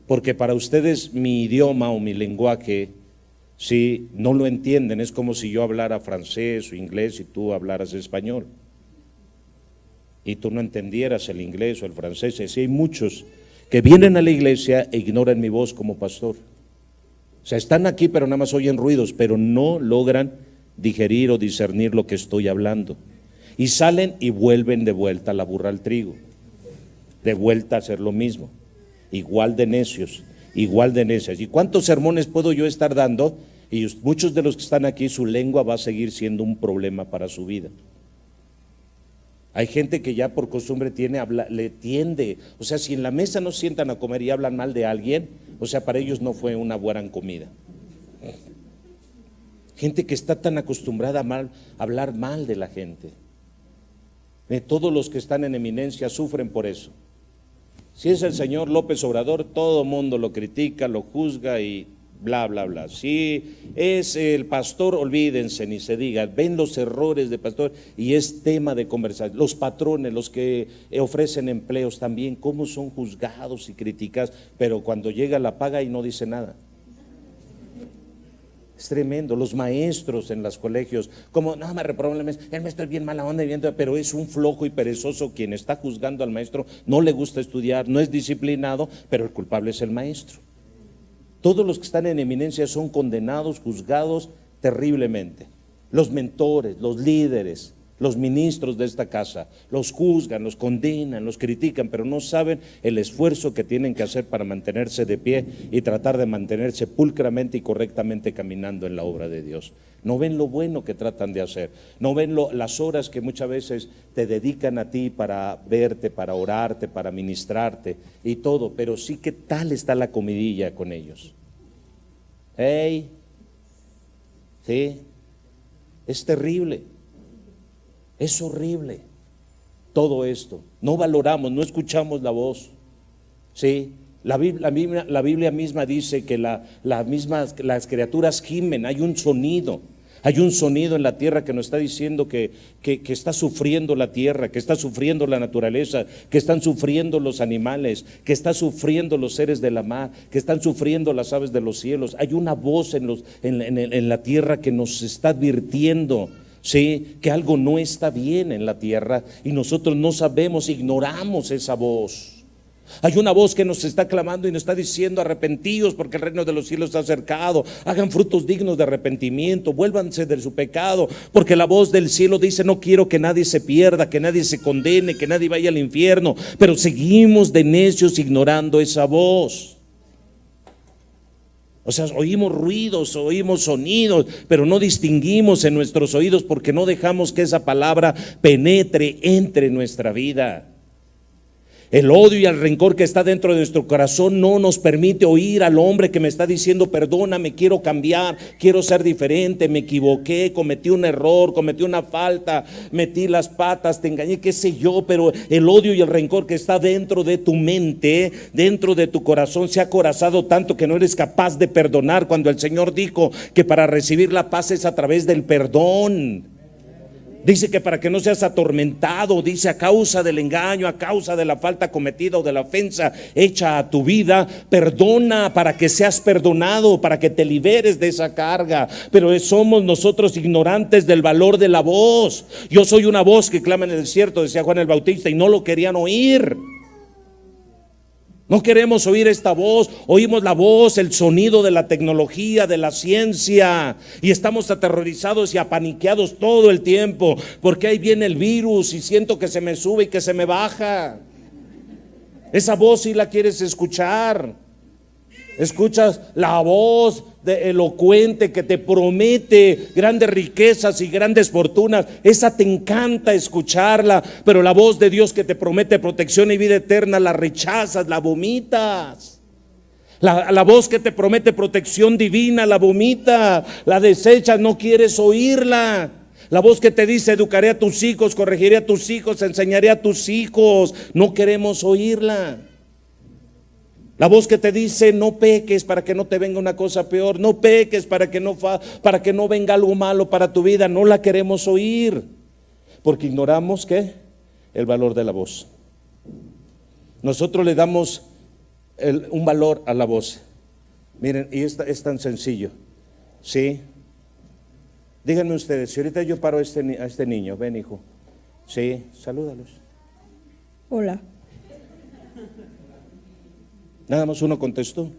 Porque para ustedes mi idioma o mi lenguaje, sí, no lo entienden. Es como si yo hablara francés o inglés y tú hablaras español. Y tú no entendieras el inglés o el francés. Así hay muchos que vienen a la iglesia e ignoran mi voz como pastor. O sea, están aquí pero nada más oyen ruidos, pero no logran digerir o discernir lo que estoy hablando. Y salen y vuelven de vuelta a la burra al trigo. De vuelta a hacer lo mismo. Igual de necios, igual de necias. ¿Y cuántos sermones puedo yo estar dando? Y muchos de los que están aquí, su lengua va a seguir siendo un problema para su vida. Hay gente que ya por costumbre le tiende, o sea, si en la mesa no sientan a comer y hablan mal de alguien, o sea, para ellos no fue una buena comida. Gente que está tan acostumbrada a hablar mal de la gente. Todos los que están en eminencia sufren por eso. Si es el señor López Obrador, todo el mundo lo critica, lo juzga y bla, bla, bla. Si es el pastor, olvídense, ni se diga, ven los errores de pastor y es tema de conversación. Los patrones, los que ofrecen empleos también, cómo son juzgados y criticados, pero cuando llega la paga y no dice nada. Es tremendo. Los maestros en los colegios, como no me reproban el maestro es bien mala onda, pero es un flojo y perezoso quien está juzgando al maestro, no le gusta estudiar, no es disciplinado, pero el culpable es el maestro. Todos los que están en eminencia son condenados, juzgados terriblemente. Los mentores, los líderes, los ministros de esta casa, los juzgan, los condenan, los critican, pero no saben el esfuerzo que tienen que hacer para mantenerse de pie y tratar de mantenerse pulcramente y correctamente caminando en la obra de Dios. No ven lo bueno que tratan de hacer, no ven las horas que muchas veces te dedican a ti para verte, para orarte, para ministrarte y todo, pero sí que tal está la comidilla con ellos. ¡Hey! Sí, es terrible. Es horrible todo esto. No valoramos, no escuchamos la voz. Sí, la Biblia misma dice que las criaturas gimen, hay un sonido en la tierra que nos está diciendo que está sufriendo la tierra, que está sufriendo la naturaleza, que están sufriendo los animales, que están sufriendo los seres de la mar, que están sufriendo las aves de los cielos. Hay una voz en la tierra que nos está advirtiendo, sí, que algo no está bien en la tierra y nosotros no sabemos, ignoramos esa voz. Hay una voz que nos está clamando y nos está diciendo: arrepentíos porque el reino de los cielos está acercado, hagan frutos dignos de arrepentimiento, vuélvanse de su pecado, porque la voz del cielo dice: no quiero que nadie se pierda, que nadie se condene, que nadie vaya al infierno, pero seguimos de necios ignorando esa voz. O sea, oímos ruidos, oímos sonidos, pero no distinguimos en nuestros oídos porque no dejamos que esa palabra penetre, entre nuestra vida. El odio y el rencor que está dentro de nuestro corazón no nos permite oír al hombre que me está diciendo: perdóname, quiero cambiar, quiero ser diferente, me equivoqué, cometí un error, cometí una falta, metí las patas, te engañé, qué sé yo. Pero el odio y el rencor que está dentro de tu mente, dentro de tu corazón, se ha acorazado tanto que no eres capaz de perdonar, cuando el Señor dijo que para recibir la paz es a través del perdón. Dice que para que no seas atormentado, dice, a causa del engaño, a causa de la falta cometida o de la ofensa hecha a tu vida, perdona para que seas perdonado, para que te liberes de esa carga. Pero somos nosotros ignorantes del valor de la voz. Yo soy una voz que clama en el desierto, decía Juan el Bautista, y no lo querían oír. No queremos oír esta voz, oímos la voz, el sonido de la tecnología, de la ciencia, y estamos aterrorizados y apaniqueados todo el tiempo, porque ahí viene el virus y siento que se me sube y que se me baja. Esa voz sí la quieres escuchar. Escuchas la voz elocuente que te promete grandes riquezas y grandes fortunas, esa te encanta escucharla, pero la voz de Dios que te promete protección y vida eterna la rechazas, la vomitas. La voz que te promete protección divina la vomitas, la desechas, no quieres oírla. La voz que te dice: educaré a tus hijos, corregiré a tus hijos, enseñaré a tus hijos, no queremos oírla. La voz que te dice: no peques para que no te venga una cosa peor, no peques para que no venga algo malo para tu vida, no la queremos oír, porque ignoramos ¿qué? El valor de la voz. Nosotros le damos un valor a la voz. Miren, y es tan sencillo, ¿sí? Díganme ustedes, si ahorita yo paro a este niño, ven hijo, sí, salúdalos. Hola. Nada más uno contestó.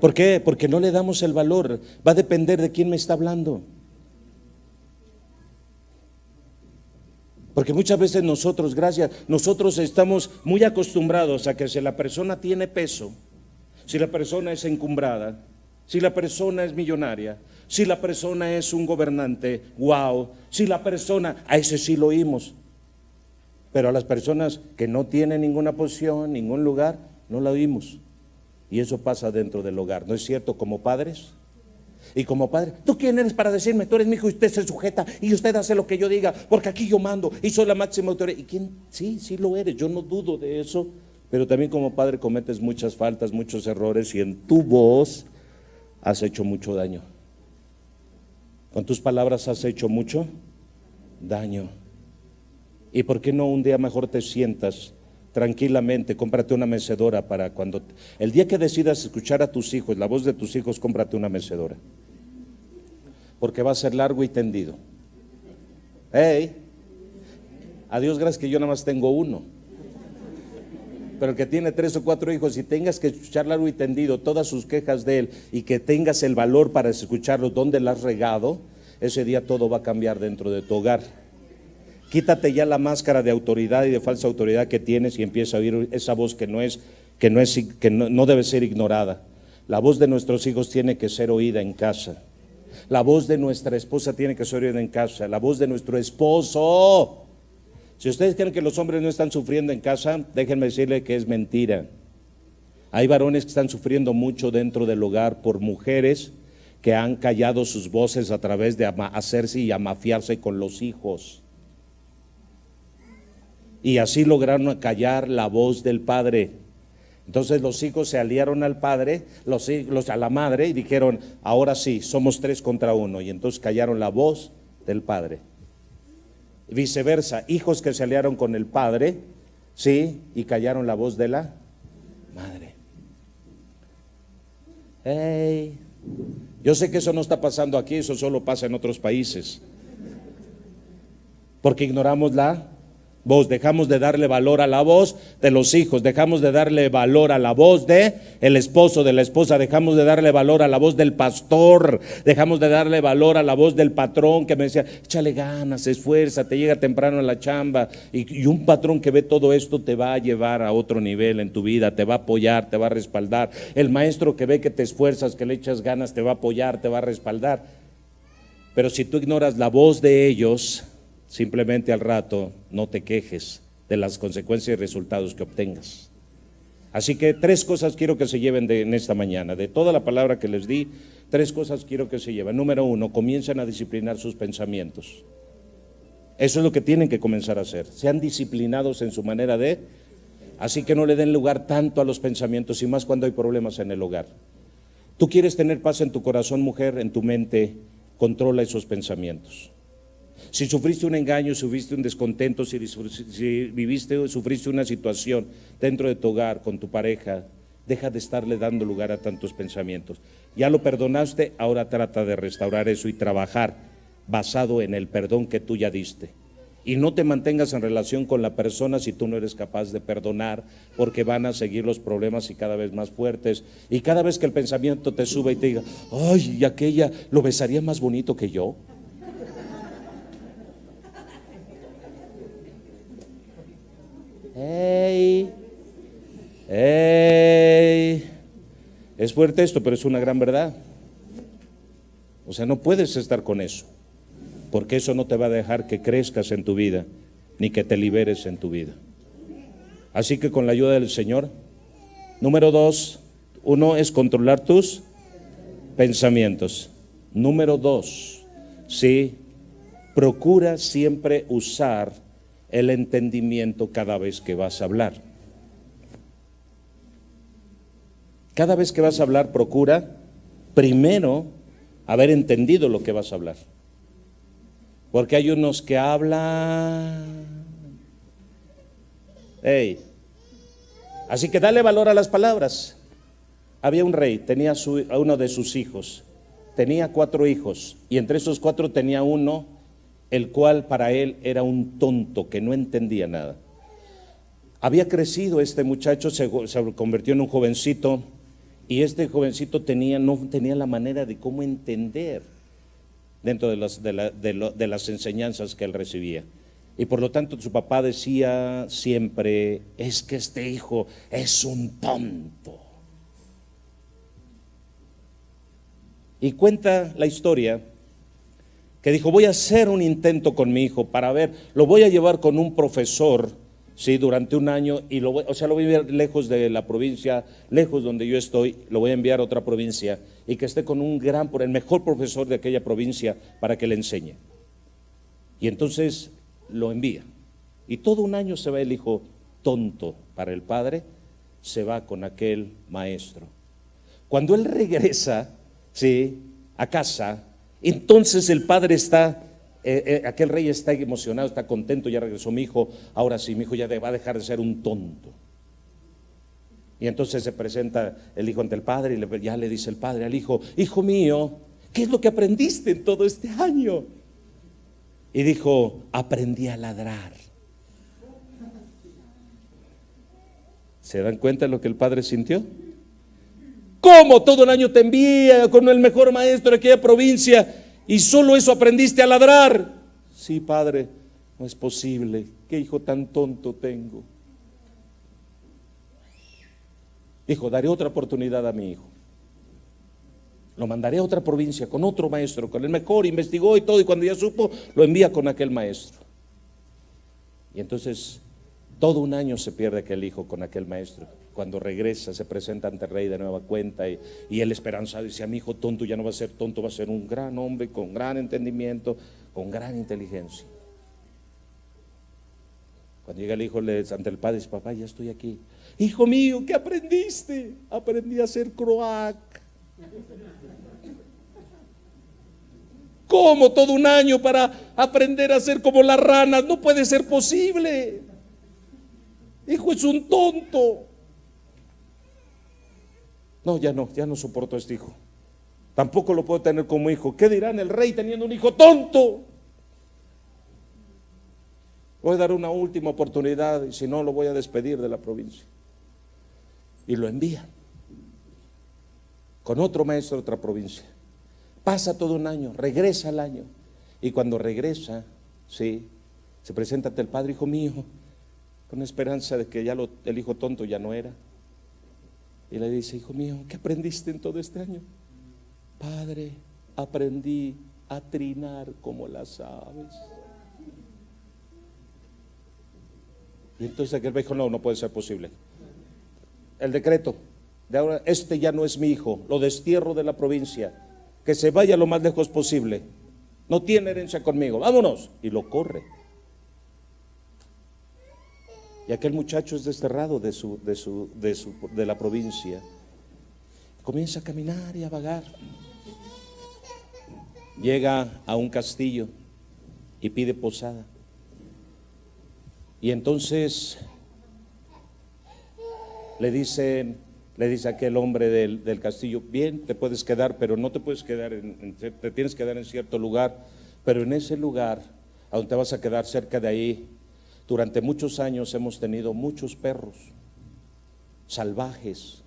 ¿Por qué? Porque no le damos el valor. Va a depender de quién me está hablando. Porque muchas veces nosotros estamos muy acostumbrados a que si la persona tiene peso, si la persona es encumbrada, si la persona es millonaria, si la persona es un gobernante, wow, si la persona, a ese sí lo oímos. Pero a las personas que no tienen ninguna posición, ningún lugar, no la oímos. Y eso pasa dentro del hogar, ¿no es cierto? Como padres. Y como padre, ¿tú quién eres para decirme? Tú eres mi hijo y usted se sujeta y usted hace lo que yo diga, porque aquí yo mando y soy la máxima autoridad. ¿Y quién? Sí lo eres, yo no dudo de eso. Pero también como padre cometes muchas faltas, muchos errores, y en tu voz has hecho mucho daño. Con tus palabras has hecho mucho daño. ¿Y por qué no un día mejor te sientas tranquilamente, cómprate una mecedora para cuando, el día que decidas escuchar a tus hijos, la voz de tus hijos, cómprate una mecedora, porque va a ser largo y tendido. A Dios gracias que yo nada más tengo uno, pero el que tiene 3 o 4 hijos y tengas que escuchar largo y tendido todas sus quejas de él, y que tengas el valor para escucharlo donde la has regado, ese día todo va a cambiar dentro de tu hogar. Quítate ya la máscara de autoridad y de falsa autoridad que tienes y empieza a oír esa voz que no debe ser ignorada. La voz de nuestros hijos tiene que ser oída en casa. La voz de nuestra esposa tiene que ser oída en casa. La voz de nuestro esposo. Si ustedes creen que los hombres no están sufriendo en casa, déjenme decirle que es mentira. Hay varones que están sufriendo mucho dentro del hogar por mujeres que han callado sus voces a través de hacerse y amafiarse con los hijos. Y así lograron callar la voz del padre. Entonces los hijos se aliaron al padre, a la madre, y dijeron, ahora sí, somos 3 contra 1. Y entonces callaron la voz del padre. Viceversa, hijos que se aliaron con el padre, sí, y callaron la voz de la madre. Yo sé que eso no está pasando aquí, eso solo pasa en otros países. Porque ignoramos la voz, dejamos de darle valor a la voz de los hijos, dejamos de darle valor a la voz de el esposo, de la esposa, dejamos de darle valor a la voz del pastor, dejamos de darle valor a la voz del patrón que me decía, échale ganas, esfuérzate, llega temprano a la chamba. Y un patrón que ve todo esto te va a llevar a otro nivel en tu vida, te va a apoyar, te va a respaldar. El maestro que ve que te esfuerzas, que le echas ganas, te va a apoyar, te va a respaldar. Pero si tú ignoras la voz de ellos, simplemente al rato no te quejes de las consecuencias y resultados que obtengas. Así que 3 cosas quiero que se lleven en esta mañana. De toda la palabra que les di, 3 cosas quiero que se lleven. Número 1, comiencen a disciplinar sus pensamientos. Eso es lo que tienen que comenzar a hacer. Sean disciplinados en su manera de, así que no le den lugar tanto a los pensamientos, y más cuando hay problemas en el hogar. Tú quieres tener paz en tu corazón, mujer, en tu mente, controla esos pensamientos. Si sufriste un engaño, sufriste un descontento, si viviste o sufriste una situación dentro de tu hogar, con tu pareja, deja de estarle dando lugar a tantos pensamientos. Ya lo perdonaste, ahora trata de restaurar eso y trabajar basado en el perdón que tú ya diste. Y no te mantengas en relación con la persona si tú no eres capaz de perdonar, porque van a seguir los problemas y cada vez más fuertes. Y cada vez que el pensamiento te sube y te diga, ay, y aquella lo besaría más bonito que yo. Es fuerte esto, pero es una gran verdad. O sea, no puedes estar con eso, porque eso no te va a dejar que crezcas en tu vida, ni que te liberes en tu vida. Así que con la ayuda del Señor, número 2, 1 es controlar tus pensamientos. Número 2, sí, procura siempre usar el entendimiento cada vez que vas a hablar. Cada vez que vas a hablar, procura primero haber entendido lo que vas a hablar. Porque hay unos que hablan. Así que dale valor a las palabras. Había un rey, tenía a uno de sus hijos. Tenía 4 hijos, y entre esos 4 tenía uno el cual para él era un tonto que no entendía nada. Había crecido este muchacho, se convirtió en un jovencito, y este jovencito no tenía la manera de cómo entender dentro de las enseñanzas que él recibía. Y por lo tanto su papá decía siempre, es que este hijo es un tonto. Y cuenta la historia que dijo, voy a hacer un intento con mi hijo para ver, lo voy a llevar con un profesor, sí, durante un año, y lo voy a enviar lejos de la provincia, lejos donde yo estoy, lo voy a enviar a otra provincia, y que esté con el mejor profesor de aquella provincia para que le enseñe. Y entonces lo envía, y todo un año se va el hijo tonto para el padre, se va con aquel maestro. Cuando él regresa, sí, a casa, entonces el padre está, aquel rey está emocionado, está contento, ya regresó mi hijo, ahora sí, mi hijo ya va a dejar de ser un tonto. Y entonces se presenta el hijo ante el padre y ya le dice el padre al hijo, hijo mío, ¿qué es lo que aprendiste en todo este año? Y dijo, aprendí a ladrar. ¿Se dan cuenta de lo que el padre sintió? ¿Cómo todo el año te envía con el mejor maestro de aquella provincia y solo eso aprendiste a ladrar? Sí, padre, no es posible. ¿Qué hijo tan tonto tengo? Dijo, daré otra oportunidad a mi hijo. Lo mandaré a otra provincia con otro maestro, con el mejor, investigó y todo, y cuando ya supo, lo envía con aquel maestro. Y entonces, todo un año se pierde aquel hijo con aquel maestro. Cuando regresa, se presenta ante el rey de nueva cuenta, y él esperanzado dice, a mi hijo tonto ya no va a ser tonto, va a ser un gran hombre, con gran entendimiento, con gran inteligencia. Cuando llega el hijo ante el padre, dice, papá, ya estoy aquí. Hijo mío, ¿qué aprendiste? Aprendí a ser croac. ¿Cómo todo un año para aprender a ser como las ranas? No puede ser posible. Hijo, es un tonto. No, ya no soporto a este hijo. Tampoco lo puedo tener como hijo. ¿Qué dirán el rey teniendo un hijo tonto? Voy a dar una última oportunidad y si no lo voy a despedir de la provincia. Y lo envían con otro maestro de otra provincia. Pasa todo un año, regresa al año, y cuando regresa, sí, se presenta ante el padre, hijo mío, con esperanza de que ya el hijo tonto ya no era. Y le dice, hijo mío, ¿qué aprendiste en todo este año? Padre, aprendí a trinar como las aves. Y entonces aquel dijo, no puede ser posible. El decreto de ahora, este ya no es mi hijo, lo destierro de la provincia, que se vaya lo más lejos posible, no tiene herencia conmigo, vámonos. Y lo corre. Y aquel muchacho es desterrado de la provincia. Comienza a caminar y a vagar. Llega a un castillo y pide posada. Y entonces le dice aquel hombre del castillo, bien, te puedes quedar, pero no te puedes quedar, te tienes que quedar en cierto lugar, pero en ese lugar, a donde te vas a quedar cerca de ahí, durante muchos años hemos tenido muchos perros salvajes,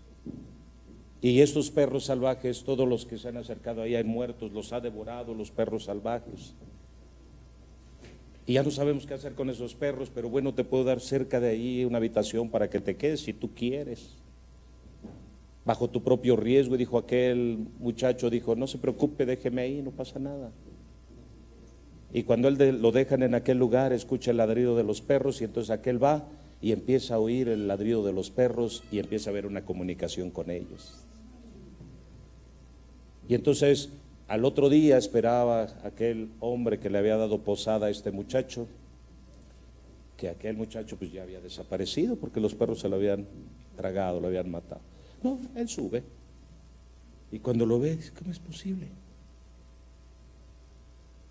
y estos perros salvajes, todos los que se han acercado ahí hay muertos, los ha devorado los perros salvajes. Y ya no sabemos qué hacer con esos perros, pero bueno, te puedo dar cerca de ahí una habitación para que te quedes si tú quieres, bajo tu propio riesgo. Y dijo aquel muchacho, dijo, no se preocupe, déjeme ahí, no pasa nada. Y cuando lo dejan en aquel lugar, escucha el ladrido de los perros, y entonces aquel va y empieza a oír el ladrido de los perros y empieza a haber una comunicación con ellos. Y entonces al otro día esperaba aquel hombre que le había dado posada a este muchacho, que aquel muchacho pues ya había desaparecido porque los perros se lo habían tragado, lo habían matado. No, él sube, y cuando lo ve, ¿cómo es posible?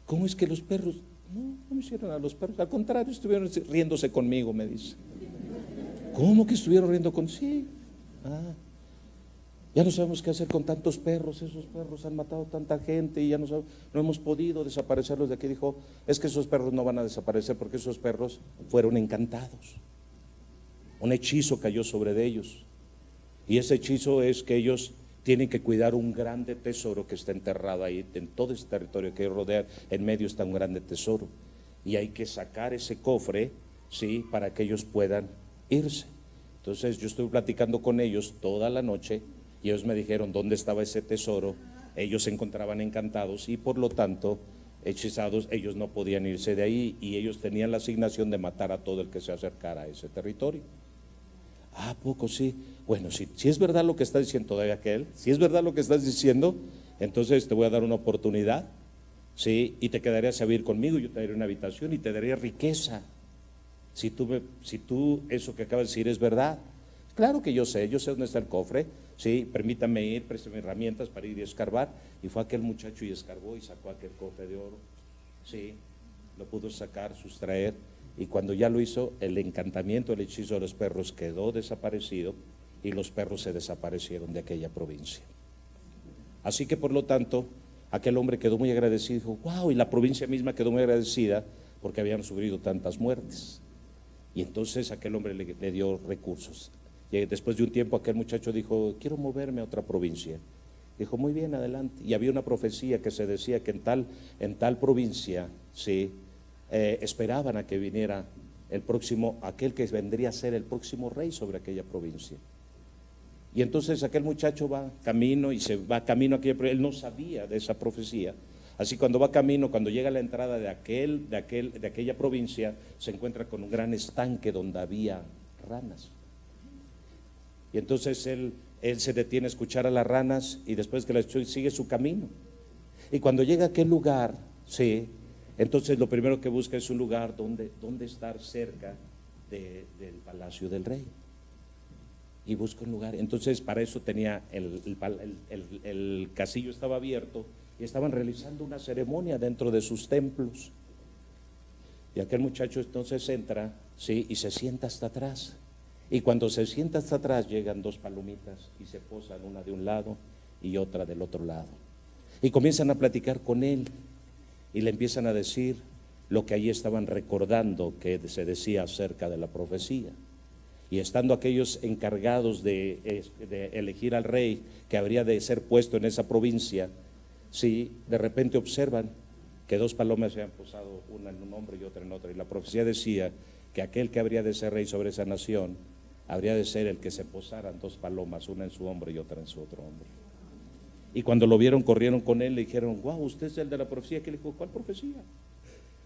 ¿Cómo es que los perros? No me hicieron a los perros, al contrario, estuvieron riéndose conmigo, me dice. ¿Cómo que estuvieron riendo conmigo? Sí. Ya no sabemos qué hacer con tantos perros, esos perros han matado tanta gente y ya no hemos podido desaparecerlos de aquí. Dijo, es que esos perros no van a desaparecer porque esos perros fueron encantados. Un hechizo cayó sobre ellos, y ese hechizo es que ellos tienen que cuidar un grande tesoro que está enterrado ahí, en todo este territorio que rodea, en medio está un grande tesoro, y hay que sacar ese cofre, sí, para que ellos puedan irse. Entonces yo estuve platicando con ellos toda la noche, y ellos me dijeron dónde estaba ese tesoro. Ellos se encontraban encantados, y por lo tanto hechizados, ellos no podían irse de ahí y ellos tenían la asignación de matar a todo el que se acercara a ese territorio. ¿A poco sí? Bueno, si es verdad lo que está diciendo todavía aquel, si es verdad lo que estás diciendo, entonces te voy a dar una oportunidad, ¿sí? Y te quedarías a vivir conmigo, yo te daría una habitación y te daría riqueza. Si tú eso que acabas de decir es verdad. Claro que yo sé dónde está el cofre, sí, permítame ir, préstame herramientas para ir y escarbar. Y fue aquel muchacho y escarbó y sacó aquel cofre de oro, sí, lo pudo sacar, sustraer. Y cuando ya lo hizo, el encantamiento, el hechizo de los perros quedó desaparecido y los perros se desaparecieron de aquella provincia. Así que por lo tanto, aquel hombre quedó muy agradecido, dijo, wow, y la provincia misma quedó muy agradecida porque habían sufrido tantas muertes. Y entonces aquel hombre le dio recursos. Y después de un tiempo aquel muchacho dijo, quiero moverme a otra provincia. Dijo, muy bien, adelante. Y había una profecía que se decía que en tal provincia, sí, esperaban a que viniera aquel que vendría a ser el próximo rey sobre aquella provincia. Y entonces aquel muchacho va camino a aquella provincia. Él no sabía de esa profecía. Así cuando va camino, cuando llega a la entrada de aquella provincia, se encuentra con un gran estanque donde había ranas. Y entonces él se detiene a escuchar a las ranas y después que las escucha sigue su camino. Y cuando llega a aquel lugar, sí, entonces lo primero que busca es un lugar donde estar cerca del palacio del rey. Y busca un lugar. Entonces para eso tenía el castillo estaba abierto y estaban realizando una ceremonia dentro de sus templos. Y aquel muchacho entonces entra, sí, y se sienta hasta atrás. Y cuando se sienta hasta atrás llegan dos palomitas y se posan una de un lado y otra del otro lado. Y comienzan a platicar con él y le empiezan a decir lo que allí estaban recordando que se decía acerca de la profecía. Y estando aquellos encargados de elegir al rey que habría de ser puesto en esa provincia, sí, de repente observan que dos palomas se han posado, una en un hombro y otra en otro. Y la profecía decía que aquel que habría de ser rey sobre esa nación habría de ser el que se posaran dos palomas, una en su hombro y otra en su otro hombro. Y cuando lo vieron, corrieron con él, le dijeron, wow, usted es el de la profecía. Que le dijo, ¿cuál profecía?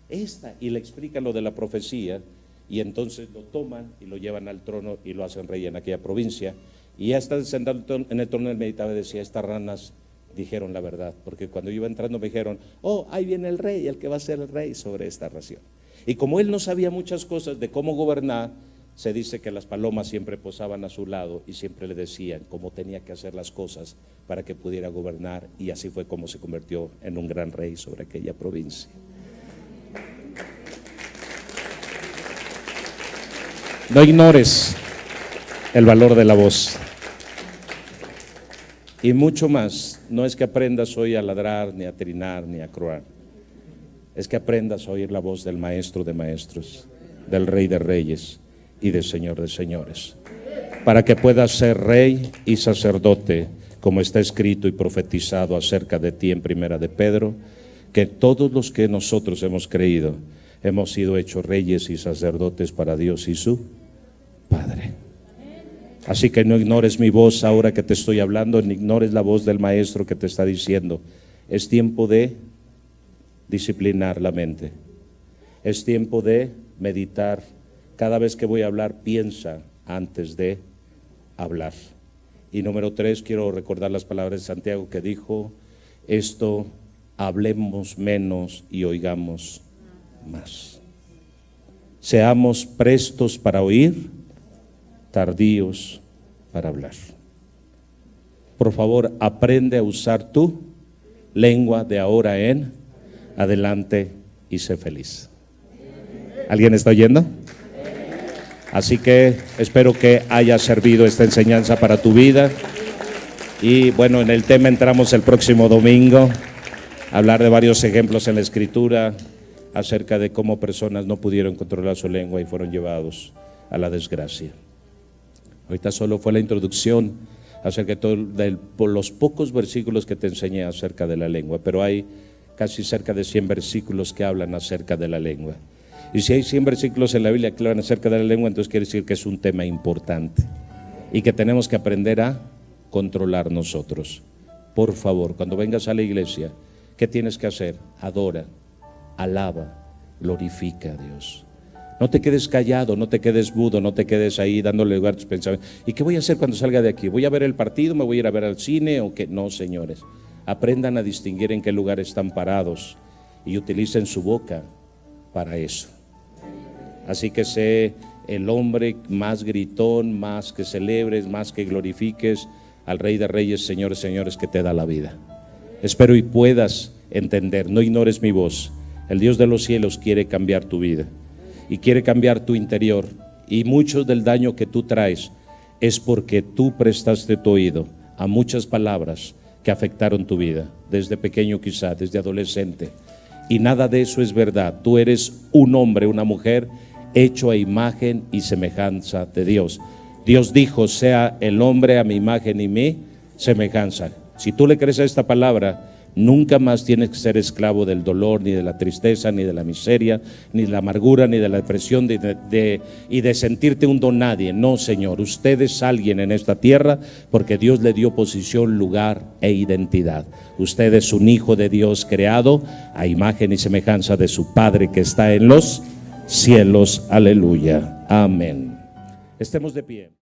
Esta. Y le explican lo de la profecía. Y entonces lo toman y lo llevan al trono y lo hacen rey en aquella provincia. Y ya está sentado en el trono, él meditaba y decía, estas ranas dijeron la verdad, porque cuando iba entrando me dijeron, oh, ahí viene el rey, el que va a ser el rey sobre esta nación. Y como él no sabía muchas cosas de cómo gobernar, se dice que las palomas siempre posaban a su lado y siempre le decían cómo tenía que hacer las cosas para que pudiera gobernar, y así fue como se convirtió en un gran rey sobre aquella provincia. No ignores el valor de la voz. Y mucho más, no es que aprendas hoy a ladrar, ni a trinar, ni a croar. Es que aprendas a oír la voz del Maestro de Maestros, del Rey de Reyes y del Señor de Señores, para que puedas ser rey y sacerdote, como está escrito y profetizado acerca de ti en Primera de Pedro, que todos los que nosotros hemos creído, hemos sido hechos reyes y sacerdotes para Dios y su Padre. Así que no ignores mi voz ahora que te estoy hablando, no ignores la voz del Maestro que te está diciendo, es tiempo de disciplinar la mente, es tiempo de meditar. Cada vez que voy a hablar, piensa antes de hablar. Y número 3, quiero recordar las palabras de Santiago que dijo, esto, hablemos menos y oigamos más. Seamos prestos para oír, tardíos para hablar. Por favor, aprende a usar tu lengua de ahora en adelante y sé feliz. ¿Alguien está oyendo? Así que espero que haya servido esta enseñanza para tu vida. Y bueno, en el tema entramos el próximo domingo a hablar de varios ejemplos en la Escritura acerca de cómo personas no pudieron controlar su lengua y fueron llevados a la desgracia. Ahorita solo fue la introducción acerca de los pocos versículos que te enseñé acerca de la lengua, pero hay casi cerca de 100 versículos que hablan acerca de la lengua. Y si hay 100 versículos en la Biblia que hablan acerca de la lengua, entonces quiere decir que es un tema importante y que tenemos que aprender a controlar nosotros. Por favor, cuando vengas a la iglesia, ¿qué tienes que hacer? Adora, alaba, glorifica a Dios. No te quedes callado, no te quedes mudo, no te quedes ahí dándole lugar a tus pensamientos. ¿Y qué voy a hacer cuando salga de aquí? ¿Voy a ver el partido? ¿Me voy a ir a ver al cine? ¿O qué? No, señores. Aprendan a distinguir en qué lugar están parados y utilicen su boca para eso. Así que sé el hombre más gritón, más que celebres, más que glorifiques al Rey de Reyes, Señores, señores, que te da la vida. Espero y puedas entender, no ignores mi voz. El Dios de los cielos quiere cambiar tu vida y quiere cambiar tu interior, y mucho del daño que tú traes es porque tú prestaste tu oído a muchas palabras que afectaron tu vida, desde pequeño quizá, desde adolescente, y nada de eso es verdad. Tú eres un hombre, una mujer hecho a imagen y semejanza de Dios. Dios dijo: sea el hombre a mi imagen y mi semejanza. Si tú le crees a esta palabra, nunca más tienes que ser esclavo del dolor, ni de la tristeza, ni de la miseria, ni de la amargura, ni de la depresión, y de sentirte un don nadie. No, Señor, usted es alguien en esta tierra porque Dios le dio posición, lugar e identidad. Usted es un hijo de Dios creado a imagen y semejanza de su Padre que está en los cielos. Aleluya. Amén. Estemos de pie.